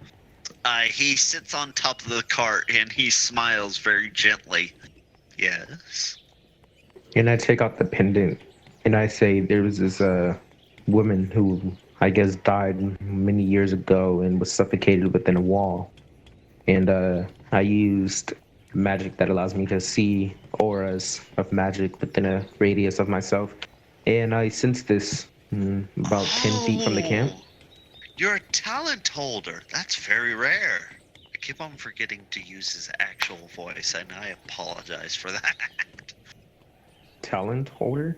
he sits on top of the cart and he smiles very gently. Yes. And I take out the pendant and I say there was this woman who I guess died many years ago and was suffocated within a wall. And I used magic that allows me to see auras of magic within a radius of myself. And I sensed this about 10 feet from the camp. You're a talent holder. That's very rare. I keep on forgetting to use his actual voice, and I apologize for that. Talent holder?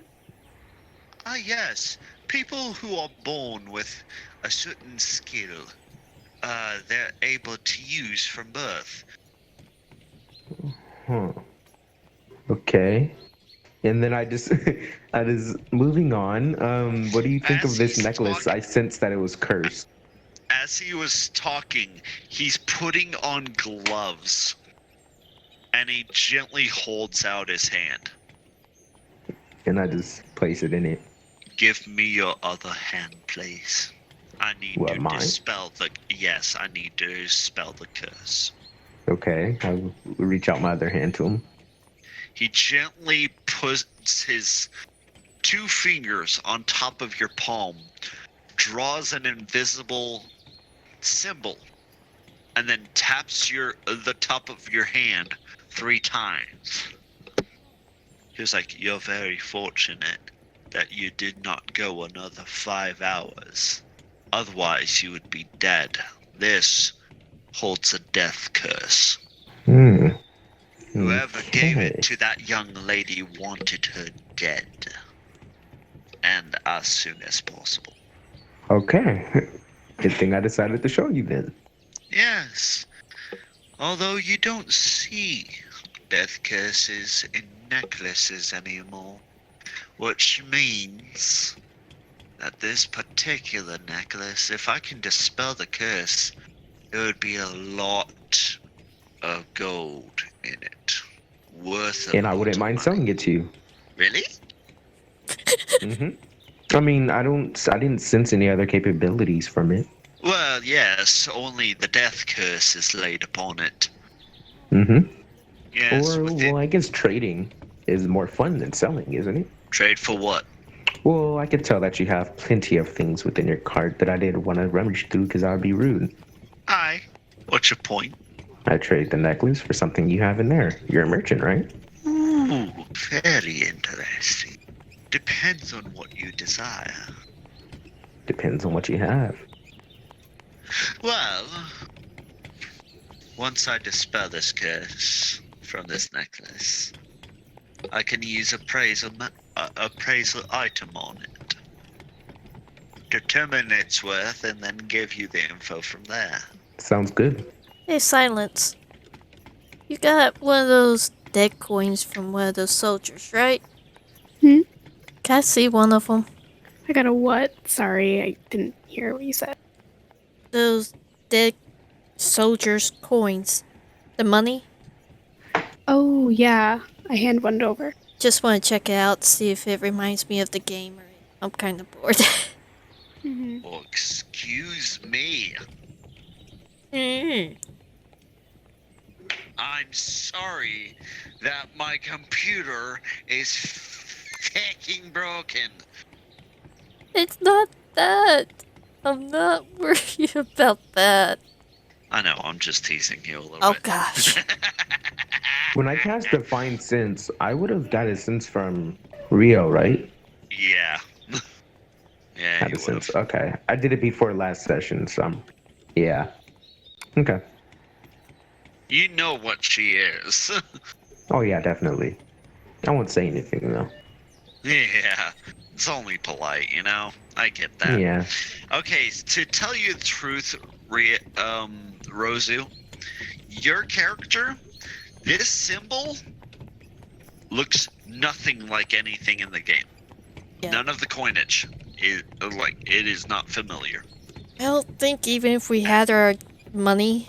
Ah, yes. People who are born with a certain skill, they're able to use from birth. Huh. Okay. And then I just moving on. What do you think As of this he's necklace? talking- I sensed that it was cursed. As he was talking, he's putting on gloves, and he gently holds out his hand. And I just place it in it. Give me your other hand, please. I need What, to mine? dispel the... Yes, I need to dispel the curse. Okay. I will reach out my other hand to him. He gently puts his 2 fingers on top of your palm, draws an invisible symbol, and then taps the top of your hand 3 times. He was like, "You're very fortunate that you did not go another 5 hours. Otherwise, you would be dead. This holds a death curse. Whoever gave it to that young lady wanted her dead. And as soon as possible." Okay. Good thing I decided to show you then. Yes. Although you don't see death curses in necklaces anymore. Which means that this particular necklace, if I can dispel the curse, there would be a lot of gold in it. Worth a And I wouldn't lot of mind money. selling it to you. Really? I mean, I didn't sense any other capabilities from it. Well, yes, only the death curse is laid upon it. Yes, Or, well, I guess trading is more fun than selling, isn't it? trade for what? Well, I could tell that you have plenty of things within your cart that I didn't want to rummage through because I would be rude. Aye. What's your point? I trade the necklace for something you have in there. You're a merchant, right? Ooh, very interesting. Depends on what you desire. Depends on what you have. Well, once I dispel this curse from this necklace, I can use appraisal item on it. Determine its worth and then give you the info from there. Sounds good. Hey, Silence. You got one of those dead coins from one of those soldiers, right? Hmm? Can I see one of them? I got a what? Sorry, I didn't hear what you said. Those dead soldiers' coins. The money? Oh, yeah. I hand one over. Just want to check it out, see if it reminds me of the game. Or I'm kind of bored. Oh, excuse me. I'm sorry that my computer is fucking broken. It's not that. I'm not worried about that. I know, I'm just teasing you a little Oh bit. gosh. When I cast Divine Sense, I would have got a sense from Rio, right? Yeah. Yeah, Had you a sense. would've. Okay. I did it before last session, so yeah. Okay. You know what she is. Oh yeah, definitely. I won't say anything though. Yeah, it's only polite, you know? I get that. Yeah. Okay, to tell you the truth, Rozu, your character, this symbol looks nothing like anything in the game. Yeah. None of the coinage is it is not familiar. I don't think even if we had our money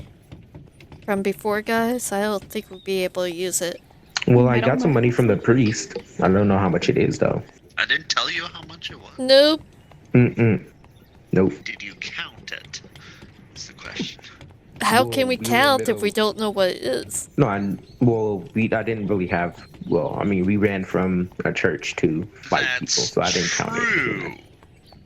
from before, guys, I don't think we'd be able to use it. Well, I I don't got some know. money from the priest. I don't know how much it is though. I didn't tell you how much it was. Nope. Nope. Did you count it? That's the question. How Well, can we we were count if middle- we don't know what it is? No, I didn't really have. Well, I mean, we ran from a church to fight people, so I didn't count true. it.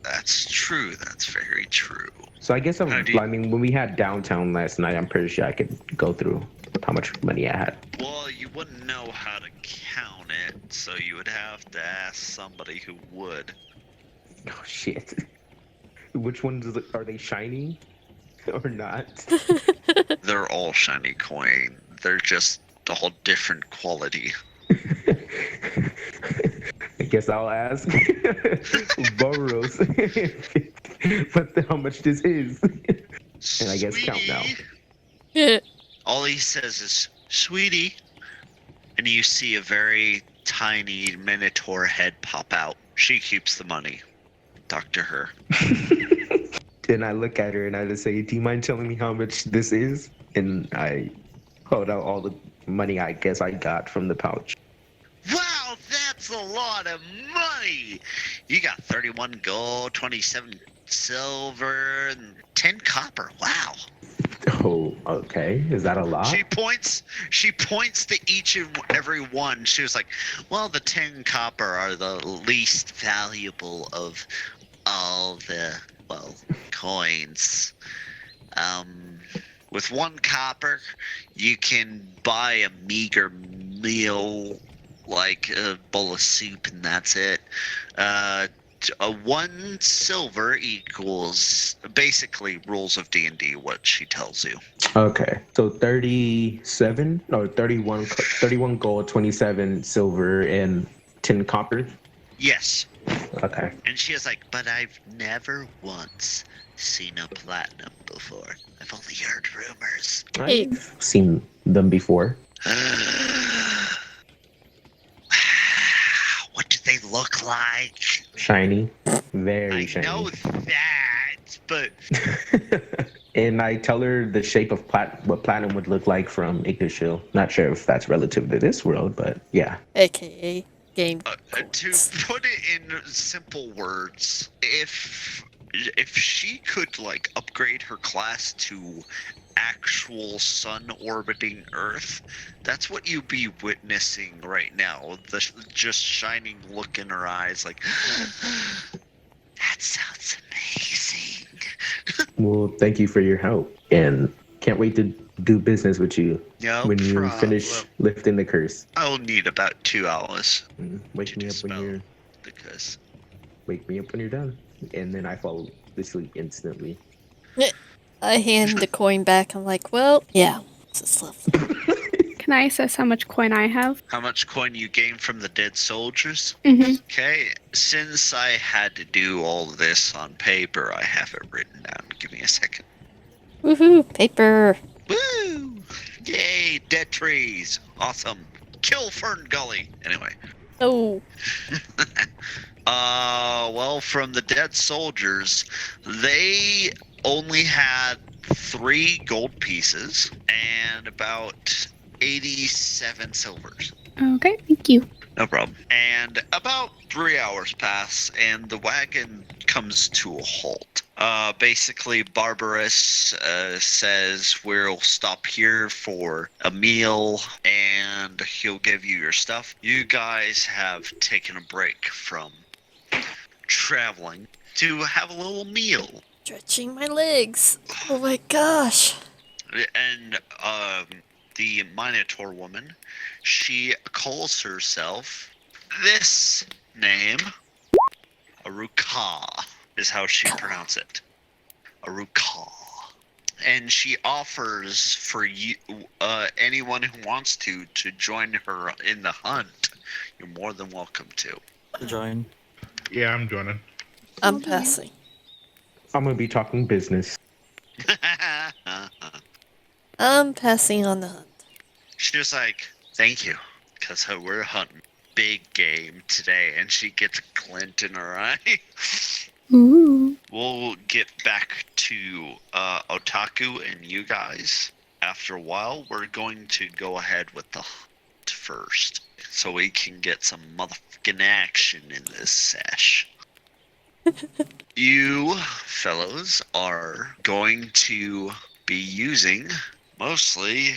That's true. That's very true. So I guess How do you- I mean, when we had downtown last night, I'm pretty sure I could go through how much money I had. Well, you wouldn't know how to count it, so you would have to ask somebody who would. Oh shit! Which ones are they shiny or not? They're all shiny coin. They're just all different quality. I guess I'll ask Boros how much this is. And I guess count now. Sweetie. All he says is, "Sweetie," and you see a very tiny minotaur head pop out. She keeps the money. Talk to her. And I look at her and I just say, "Do you mind telling me how much this is?" And I hold out all the money I guess I got from the pouch. Wow, that's a lot of money! You got 31 gold, 27 silver, and 10 copper. Wow. Oh, okay. Is that a lot? She points to each and every one. She was like, well, the 10 copper are the least valuable of all the, well, coins. With 1 copper, you can buy a meager meal, like a bowl of soup, and that's it. 1 silver equals basically rules of D&D, what she tells you. Okay. So 37 or 31 gold, 27 silver, and 10 copper? Yes. Okay. And she is like, but I've never once seen a platinum before. I've only heard rumors. Hey. I've seen them before. What do they look like? Shiny. Very I shiny. know that, but And I tell her the shape of what platinum would look like from Yggdrasil. Not sure if that's relative to this world, but yeah. AKA game. to put it in simple words, if she could like upgrade her class to actual sun orbiting Earth, that's what you'd be witnessing right now. The just shining look in her eyes, like that sounds amazing. Well, thank you for your help, and can't wait to do business with you No when you problem. finish lifting the curse. I'll need about 2 hours Wake to me up when dispel you're because done, and then I fall asleep instantly. I hand the coin back. I'm like, well, yeah, this is lovely. Can I assess how much coin I have? how much coin you gain from the dead soldiers. Mm-hmm. Okay, since I had to do all this on paper, I have it written down. Give me a second. Woohoo! Paper. Woo! Yay! Dead trees. Awesome. Kill Fern Gully. Anyway. Oh, Well, from the dead soldiers, they only had 3 gold pieces and about 87 silvers. Okay, thank you. No problem. And about 3 hours pass, and the wagon comes to a halt. Basically, Barbarous says we'll stop here for a meal, and he'll give you your stuff. You guys have taken a break from traveling to have a little meal. stretching my legs. Oh my gosh. And the Minotaur woman, she calls herself this name. Aruka is how she pronounces it. Aruka. And she offers for you, anyone who wants to join her in the hunt. You're more than welcome to. Join. Yeah, I'm joining. I'm passing. I'm gonna be talking business. I'm passing on the hunt. She was like, thank you, because we're hunting big game today, and she gets a glint in her eye. Ooh. We'll get back to Otaku and you guys. After a while, we're going to go ahead with the hunt first, so we can get some motherfucking action in this sesh. You fellows are going to be using mostly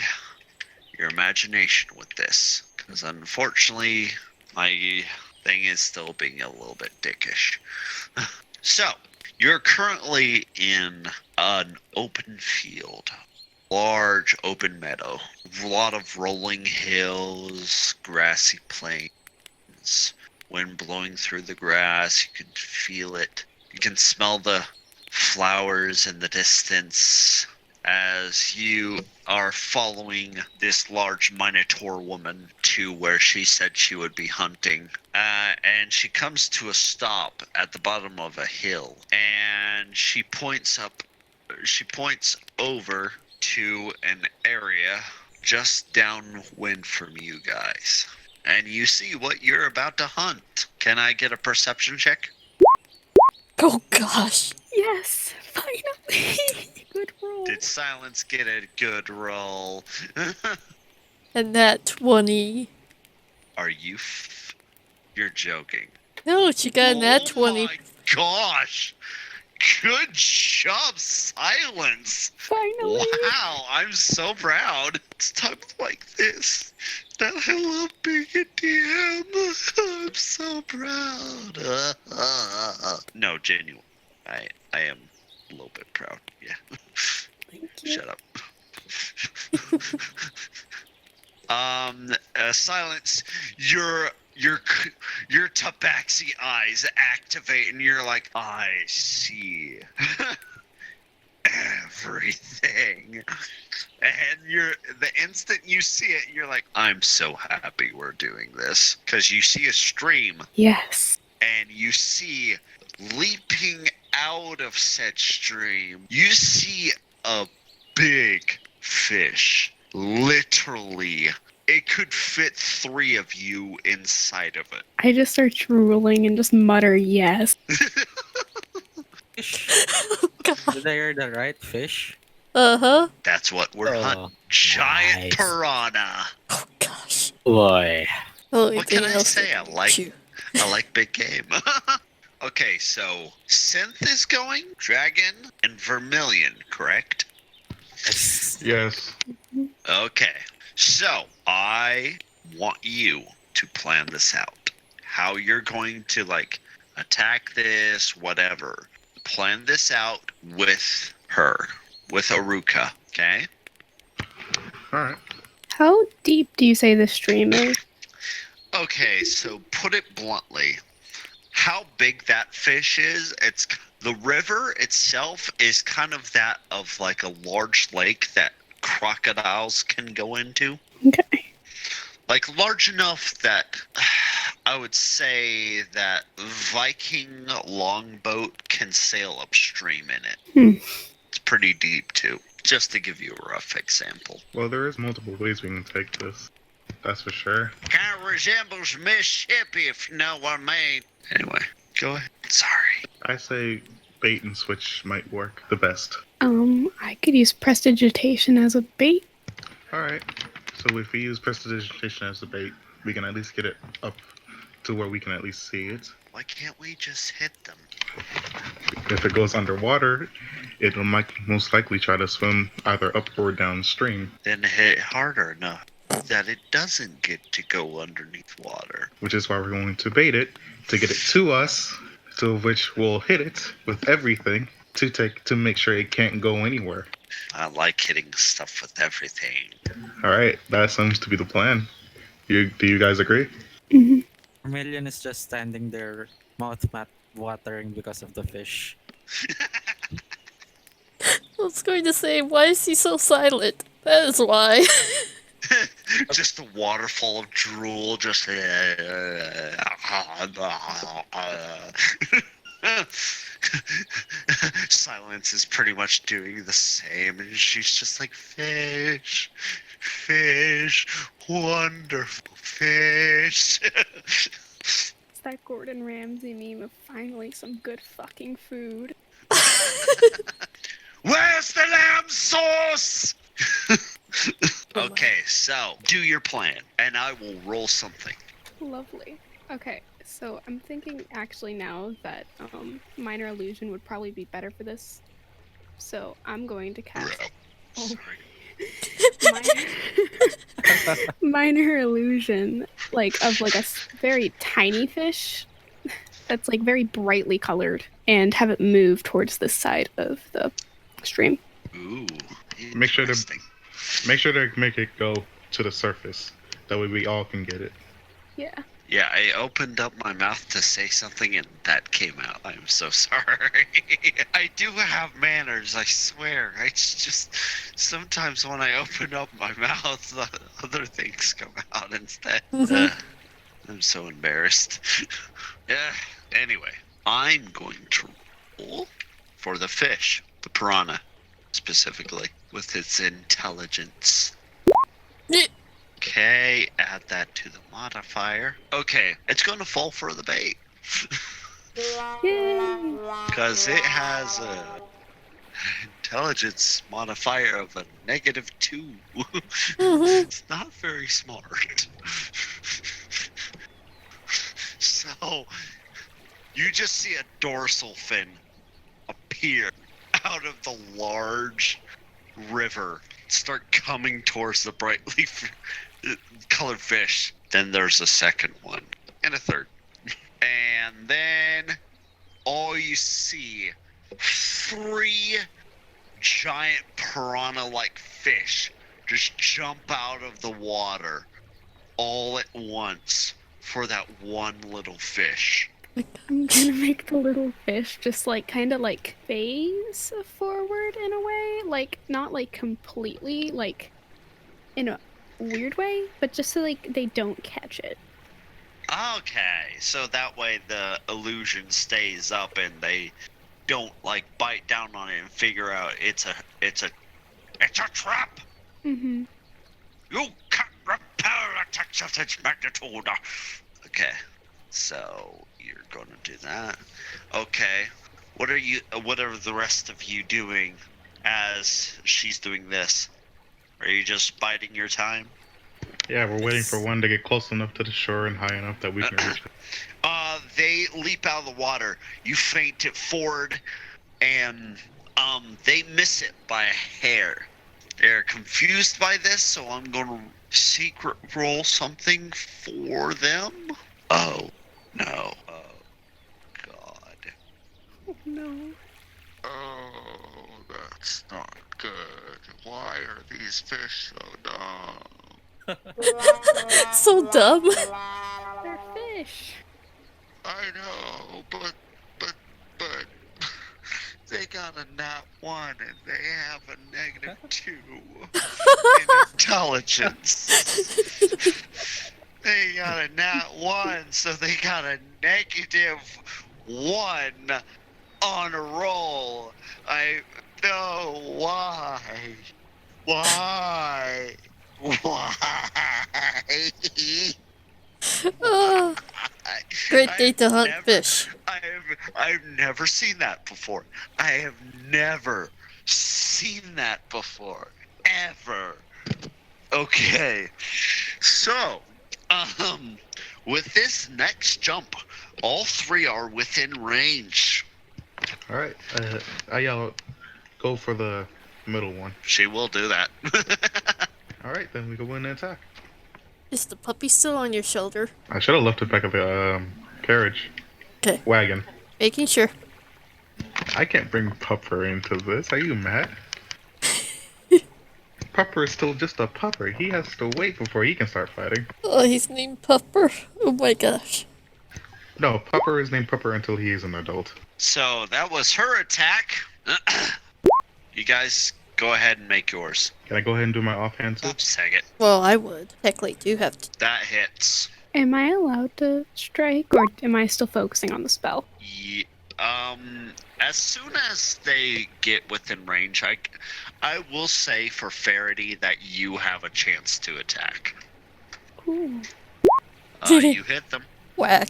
your imagination with this, because unfortunately my thing is still being a little bit dickish. So, you're currently in an open field, large open meadow, a lot of rolling hills, grassy plains, wind blowing through the grass. You can feel it. You can smell the flowers in the distance as you are following this large Minotaur woman to where she said she would be hunting. And she comes to a stop at the bottom of a hill, and she points over to an area just downwind from you guys. And you see what you're about to hunt. Can I get a perception check? Oh gosh. Yes, finally. Good roll. Did Silence get a good roll? And that 20. Are you you're joking. No, she got that Oh 20. my gosh! Good job, Silence. Finally. Wow, I'm so proud. It's times like this that I love being a DM. I'm so proud. No, genuine. I am a little bit proud. Yeah. Thank you. Shut up. Silence. Your tabaxi eyes activate, and you're like, I see everything. And the instant you see it, you're like, I'm so happy we're doing this, because you see a stream, Yes. and you see leaping out of said stream, you see a big fish. Literally, it could fit 3 of you inside of it. I just start drooling and just mutter yes. Fish. God. Did I hear the right fish? Uh-huh. That's what we're hunting. Giant nice. piranha. Oh, gosh. Boy. Oh, What can I else say? to chew. I like big game. Okay, so Synth is going, Dragon, and Vermilion, correct? Yes. Okay, so I want you to plan this out. How you're going to, like, attack this, whatever. Plan this out with her, with Aruka, okay? Alright. How deep do you say this stream is? Okay, so put it bluntly. How big that fish is, the river itself is kind of that of like a large lake that crocodiles can go into. Okay. Like large enough that I would say that Viking longboat can sail upstream in it. It's pretty deep too, just to give you a rough example. Well, there is multiple ways we can take this. That's for sure. Kind of resembles Mississippi, if you know what I mean. Anyway, go ahead. Sorry. I say bait and switch might work the best. I could use prestidigitation as a bait. Alright. So if we use prestidigitation as the bait, we can at least get it up to where we can at least see it. Why can't we just hit them? If it goes underwater, it will most likely try to swim either up or downstream, Then hit harder enough that it doesn't get to go underneath water. which is why we're going to bait it to get it to us, to which we'll hit it with everything to make sure it can't go anywhere. I like hitting stuff with everything. Alright, that seems to be the plan. Do you guys agree? Vermilion is just standing there, mouth watering because of the fish. I was going to say, why is he so silent? That is why. Just a waterfall of drool, just. Silence is pretty much doing the same, and she's just like, fish, fish, wonderful fish. It's that Gordon Ramsay meme of finally some good fucking food. Where's the lamb sauce? Okay, so do your plan, and I will roll something. Lovely. Okay, so I'm thinking actually now that Minor Illusion would probably be better for this. So I'm going to cast Minor Illusion, of a very tiny fish that's like very brightly colored, and have it move towards this side of the stream. Ooh, Make sure to interesting. make it go to the surface. That way we all can get it. Yeah. Yeah, I opened up my mouth to say something and that came out. I'm so sorry. I do have manners, I swear. It's just sometimes when I open up my mouth, other things come out instead. I'm so embarrassed. Yeah. Anyway, I'm going to roll for the fish, the piranha, specifically, with its intelligence. Okay, add that to the modifier. Okay, it's going to fall for the bait. Yay! Because it has a intelligence modifier of a -2. It's not very smart. So, you just see a dorsal fin appear out of the large river, start coming towards the brightly colored fish. Then there's a second one, and a third. And then all you see, 3 giant piranha-like fish just jump out of the water all at once for that one little fish. I'm gonna make the little fish just like kind of like phase forward in a way, like not like completely like in a weird way, but just so like they don't catch it. Okay, so that way the illusion stays up and they don't like bite down on it and figure out it's a trap. Mm-hmm. You can't repel attacks of its magnitude. Okay, so you're gonna do that. Okay, what are the rest of you doing as she's doing this? Are you just biding your time? Yeah, we're waiting for one to get close enough to the shore and high enough that we can reach it. They leap out of the water. You feint it forward, and they miss it by a hair. They're confused by this, so I'm gonna secret roll something for them. Oh no! Oh God! Oh no! Oh, that's not good. Why are these fish so dumb? So dumb. They're fish. I know, but they got a nat 1 and they have a -2 in intelligence. They got a nat 1, so they got a -1 on a roll. I know why. Why? Oh, great day to hunt fish. I've never seen that before. I have never seen that before. Ever. Okay. So, with this next jump, all 3 are within range. Alright, I yell out, go for the middle one. She will do that. Alright, then we go in and attack. Is the puppy still on your shoulder? I should have left it back at the carriage. Okay. Wagon. Making sure. I can't bring Pupper into this. Are you mad? Pupper is still just a pupper. He has to wait before he can start fighting. Oh, he's named Pupper. Oh my gosh. No, Pupper is named Pupper until he is an adult. So that was her attack. You guys go ahead and make yours. Can I go ahead and do my offhand too? Oops, second. Well, I would. Technically, do have to. That hits. Am I allowed to strike, or am I still focusing on the spell? As soon as they get within range, I will say for Faraday that you have a chance to attack. Cool. You hit them. Whack.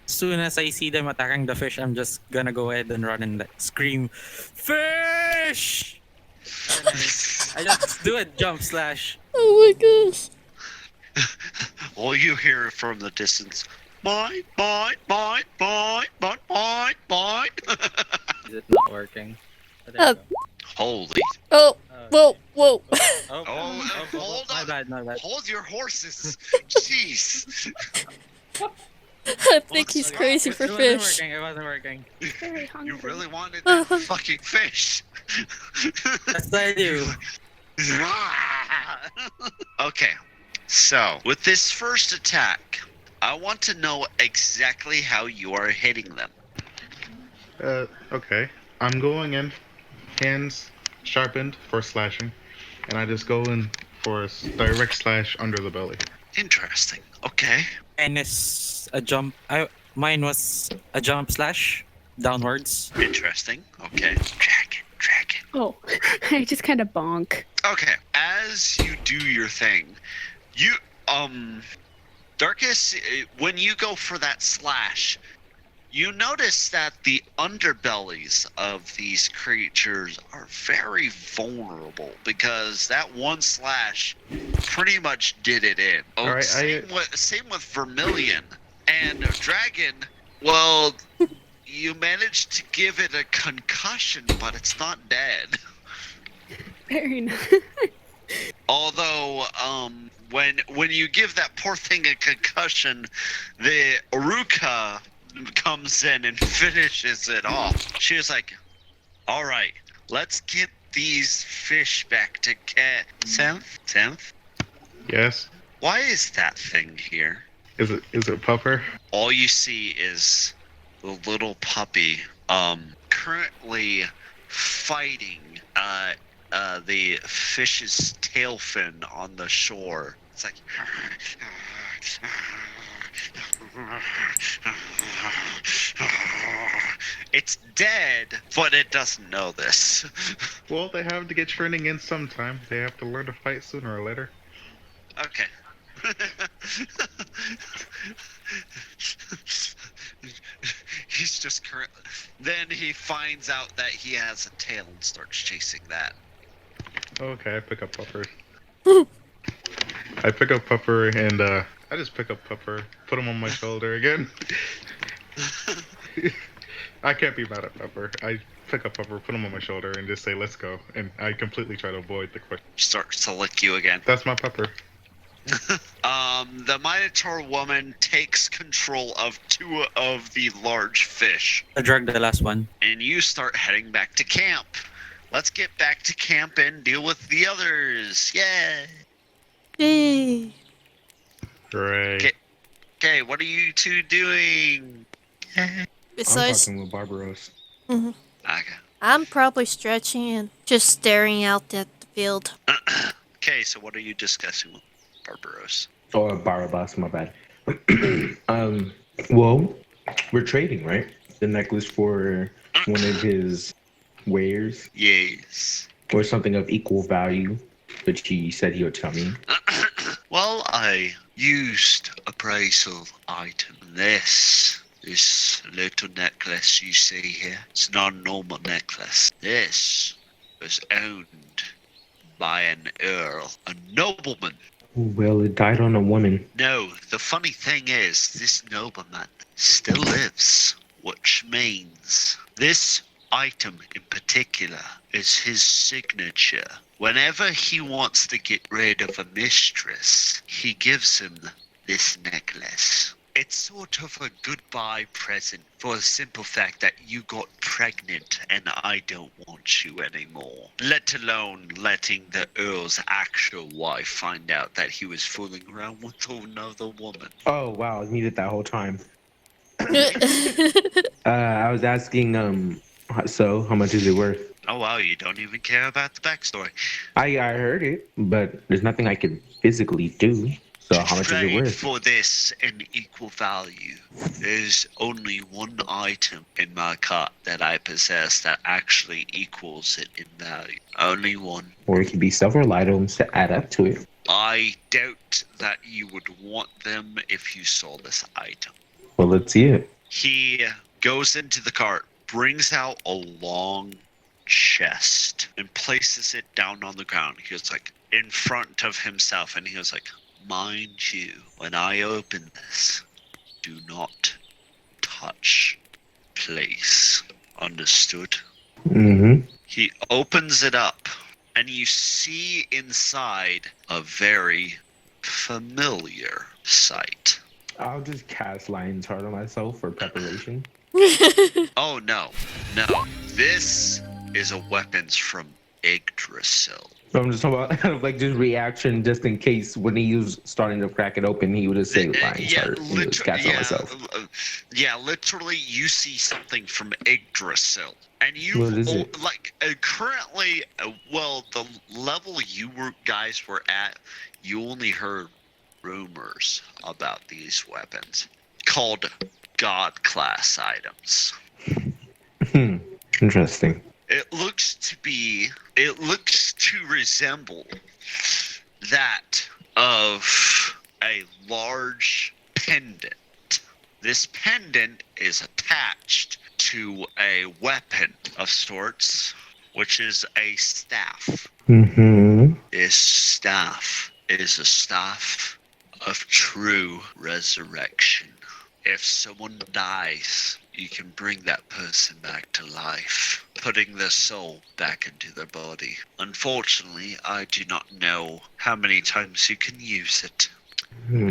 As soon as I see them attacking the fish, I'm just gonna go ahead and run and scream, "Fish!" And I just do a jump slash. Oh my gosh. All you hear from the distance, bite, bite, bite, bite, bite, bite, bite. Is it not working? Oh, there you go. Holy. Oh, whoa, whoa. Oh, Hold my on. bad, my bad. Hold your horses. Jeez. I think he's crazy for fish. It wasn't working. Very hungry. You really wanted that fucking fish. That's what I do. Okay, so with this first attack, I want to know exactly how you are hitting them. Okay. I'm going in, hands sharpened for slashing, and I just go in for a direct slash under the belly. Interesting. Okay. Mine is a jump. Mine was a jump slash downwards. Interesting. Okay. Drag it. Oh, I just kind of bonk. Okay. As you do your thing, you Darkus, when you go for that slash, you notice that the underbellies of these creatures are very vulnerable because that one slash pretty much did it in. Oh, All right, same with Vermilion and Dragon. Well, you managed to give it a concussion, but it's not dead. Very nice. Although, when you give that poor thing a concussion, the Uruka comes in and finishes it off. She was like, "All right, let's get these fish back to Tenth. Yes. Why is that thing here? Is it Puffer? All you see is the little puppy, currently fighting, the fish's tail fin on the shore. It's like, it's dead, but it doesn't know this. Well, they have to get training in sometime. They have to learn to fight sooner or later. Okay. He's just currently. Then he finds out that he has a tail and starts chasing that. Okay, I pick up Puffer. I pick up Puffer and I just pick up Puffer, put him on my shoulder again. I can't be mad at Puffer. I pick up Puffer, put him on my shoulder, and just say, "Let's go." And I completely try to avoid the question. Starts to lick you again. That's my Puffer. The Minotaur woman takes control of 2 of the large fish, I drugged the last one. and you start heading back to camp. Let's get back to camp and deal with the others. Yeah. Yay. Great. Okay, what are you two doing? I'm Besides, talking with Barbaros. Mhm. Okay. I'm probably stretching and just staring out at the field. Okay, so what are you discussing with Barbaros? Oh, Barabas, my bad. Well, we're trading, right? The necklace for one of his wares, Yes. or something of equal value, which he said he would tell me. Well, I used appraisal item. This little necklace you see here, it's not a normal necklace. This was owned by an earl, a nobleman. Well, it died on a woman. No, the funny thing is, this nobleman still lives, which means this item in particular is his signature. Whenever he wants to get rid of a mistress, he gives him this necklace. It's sort of a goodbye present for the simple fact that you got pregnant and I don't want you anymore. Let alone letting the Earl's actual wife find out that he was fooling around with another woman. Oh, wow, I needed that whole time. I was asking, so how much is it worth? Oh wow, you don't even care about the backstory. I heard it, but there's nothing I could physically do. So how much is it Trade worth? for this in equal value. There's only one item in my cart that I possess that actually equals it in value. Only one. Or it could be several items to add up to it. I doubt that you would want them if you saw this item. Well, let's see it. He goes into the cart, brings out a long chest, and places it down on the ground. He was like, in front of himself, and he was like, "Mind you, when I open this, do not touch place. Understood?" Mm-hmm. He opens it up, and you see inside a very familiar sight. I'll just cast Lion's Heart on myself for preparation. Oh no, no. This is a weapons from Yggdrasil. I'm just talking about like just reaction, just in case when he was starting to crack it open, he would have said Lion's Heart and just cast it on myself. Yeah, literally, you see something from Yggdrasil, and you What is it? currently, well, the level you guys were at, you only heard rumors about these weapons called God class items. Interesting. It looks to resemble that of a large pendant. This pendant is attached to a weapon of sorts, which is a staff. Mm-hmm. This staff is a staff of true resurrection. If someone dies, you can bring that person back to life, putting their soul back into their body. Unfortunately, I do not know how many times you can use it.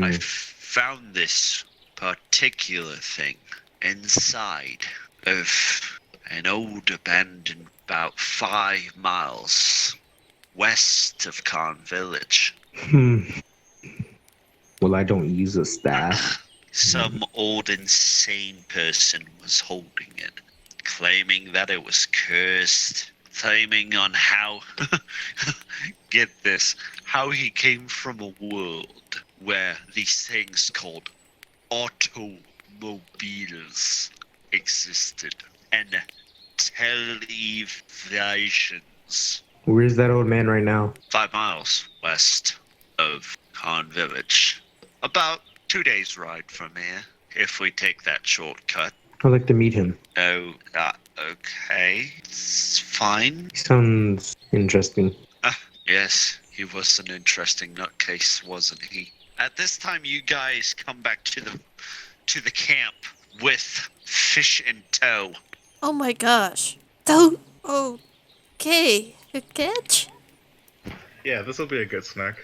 I found this particular thing inside of an old abandoned about 5 miles west of Khan Village. Well, I don't use a staff. Some old insane person was holding it, claiming that it was cursed, claiming on how, get this, how he came from a world where these things called automobiles existed, and televisions. Where's that old man right now? 5 miles west of Khan Village. About 2 days' ride from here, if we take that shortcut. I'd like to meet him. Oh, okay. It's fine. He sounds interesting. Yes, he was an interesting nutcase, wasn't he? At this time, you guys come back to the camp with fish in tow. Oh my gosh. Don't. Okay. Good catch. Yeah, this will be a good snack.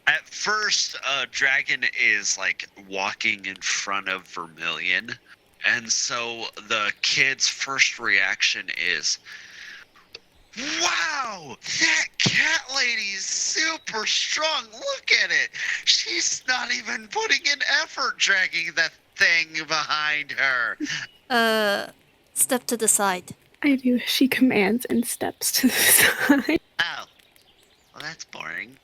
At first, Dragon is like walking in front of Vermilion, and so the kid's first reaction is, "Wow, that cat lady's super strong. Look at it. She's not even putting in effort dragging that thing behind her." Step to the side. I do. She commands and steps to the side. Oh, well, that's boring.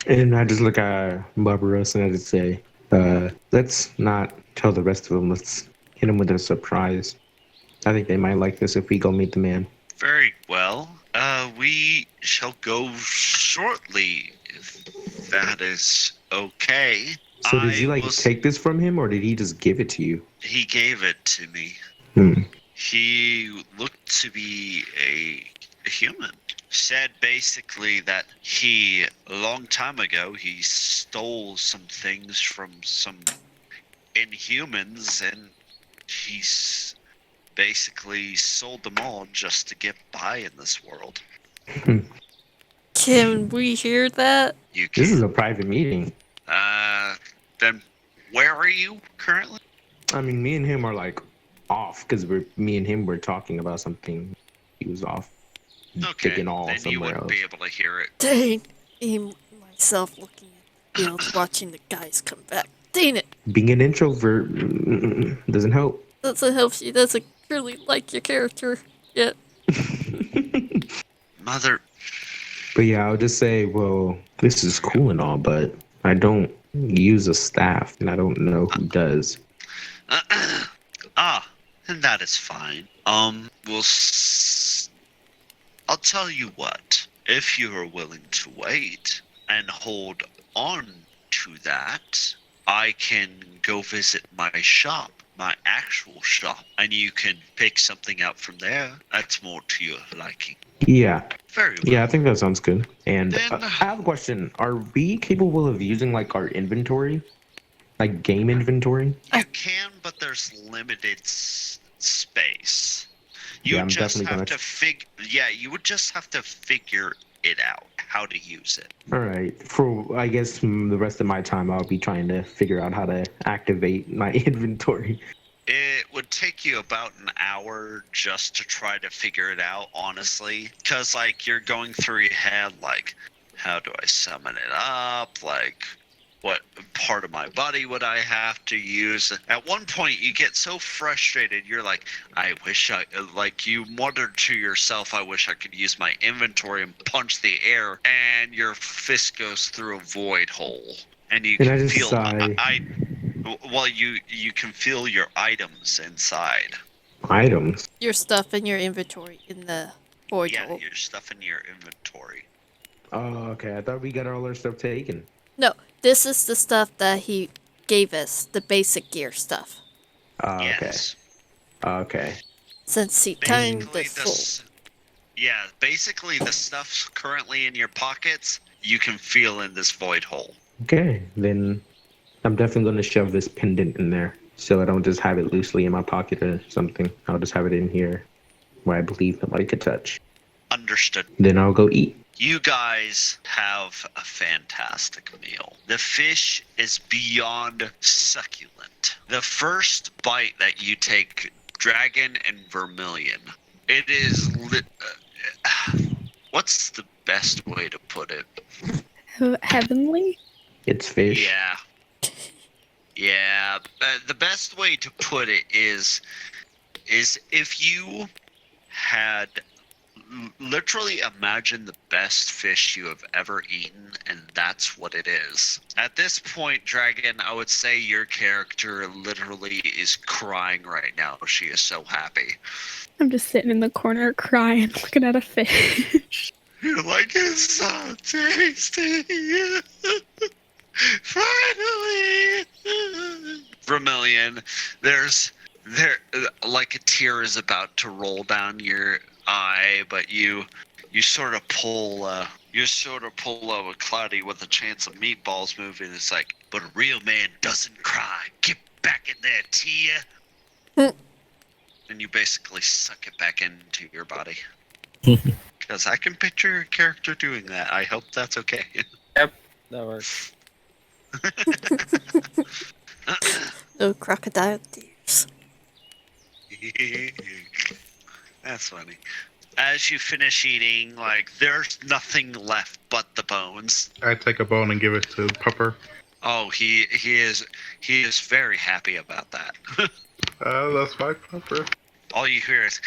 And I just look at Barbaros and I just say, let's not tell the rest of them. Let's hit them with a surprise. I think they might like this if we go meet the man. Very well. We shall go shortly, if that is okay. So did you take this from him, or did he just give it to you? He gave it to me. He looked to be a human. Said basically that a long time ago, he stole some things from some Inhumans, and he's basically sold them all just to get by in this world. Can we hear that? You can. This is a private meeting. Then where are you currently? I mean, me and him are off because me and him were talking about something. He was off. Okay, Taking all then you somewhere wouldn't else. be able to hear it. Dang. Myself looking at the fields, watching the guys come back. Dang it. Being an introvert doesn't help. Doesn't help. She doesn't really like your character yet. Mother. But yeah, I'll just say, well, this is cool and all, but I don't use a staff, and I don't know who does. And that is fine. I'll tell you what. If you are willing to wait and hold on to that, I can go visit my shop, my actual shop, and you can pick something out from there that's more to your liking. Yeah. Very well. Yeah, I think that sounds good. And Then- I have a question. Are we capable of using our inventory? Like game inventory? You can, but there's limited space. You Yeah, I'm just definitely have gonna- to you would just have to figure it out, how to use it. All right. For, I guess, the rest of my time, I'll be trying to figure out how to activate my inventory. It would take you about an hour just to try to figure it out, honestly. Because, you're going through your head, how do I summon it up? What part of my body would I have to use? At one point, you get so frustrated, you're I wish you muttered to yourself, I wish I could use my inventory and punch the air, and your fist goes through a void hole. And you And I can just feel, sigh. you can feel your items inside. Items? Your stuff in your inventory in the void Yeah, hole. your stuff in your inventory. Oh, okay. I thought we got all our stuff taken. No, this is the stuff that he gave us, the basic gear stuff. Oh, okay. Yes. Okay. Since he kind Basically, of full. basically the stuff currently in your pockets, you can feel in this void hole. Okay. Then I'm definitely going to shove this pendant in there so I don't just have it loosely in my pocket or something. I'll just have it in here where I believe nobody could touch. Understood. Then I'll go eat. You guys have a fantastic meal. The fish is beyond succulent. The first bite that you take, dragon and vermilion, it is what's the best way to put it? Heavenly? It's fish. Yeah. Yeah. The best way to put it is if you had literally imagine the best fish you have ever eaten, and that's what it is. At this point, Dragon, I would say your character literally is crying right now. She is so happy. I'm just sitting in the corner crying, looking at a fish. You're like, it's so tasty. Finally. Vermilion, there like a tear is about to roll down your eye, but you sort of pull a Cloudy with a chance of meatballs moving. It's like, but a real man doesn't cry. Get back in there, Tia. And you basically suck it back into your body. Because I can picture your character doing that. I hope that's okay. Yep, that works. No crocodile tears. That's funny. As you finish eating, like, there's nothing left but the bones. I take a bone and give it to Pupper. Oh, he is very happy about that. That's my Pupper. All you hear is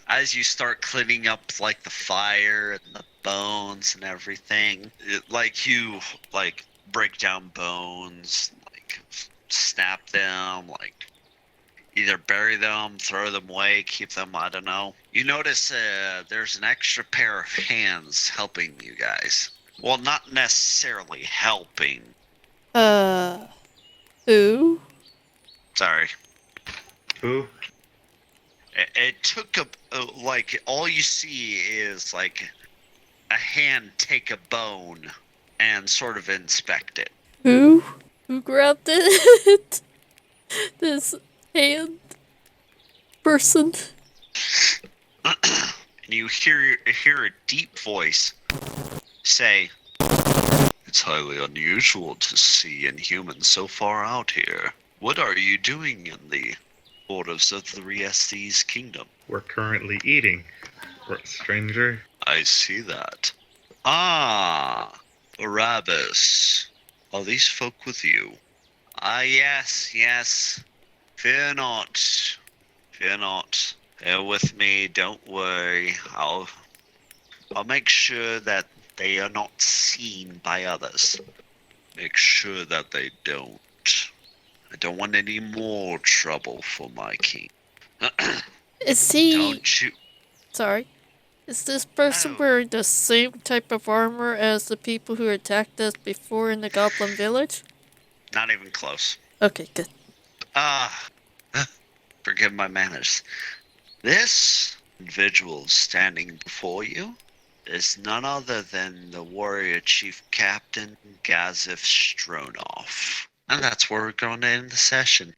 as you start cleaning up like the fire and the bones and everything. You break down bones, like snap them, like either bury them, throw them away, keep them, I don't know. You notice there's an extra pair of hands helping you guys. Well, not necessarily helping. Who? Sorry. Who? It took all you see is like a hand take a bone and sort of inspect it. Who? Who grabbed it? This hand person. And you hear a deep voice say, "It's highly unusual to see inhumans so far out here. What are you doing in the borders of the Riestes kingdom?" We're currently eating. Stranger. I see that. Ah, Barabbas. Are these folk with you? Ah, yes. Fear not. Fear not. They're with me, don't worry. I'll make sure that they are not seen by others. Make sure that they don't. I don't want any more trouble for my king. Is he... Don't you... Sorry. Is this person Oh. wearing the same type of armor as the people who attacked us before in the Goblin Village? Not even close. Okay, good. Forgive my manners. This individual standing before you is none other than the warrior chief captain Gazif Stronov. And that's where we're going to end the session.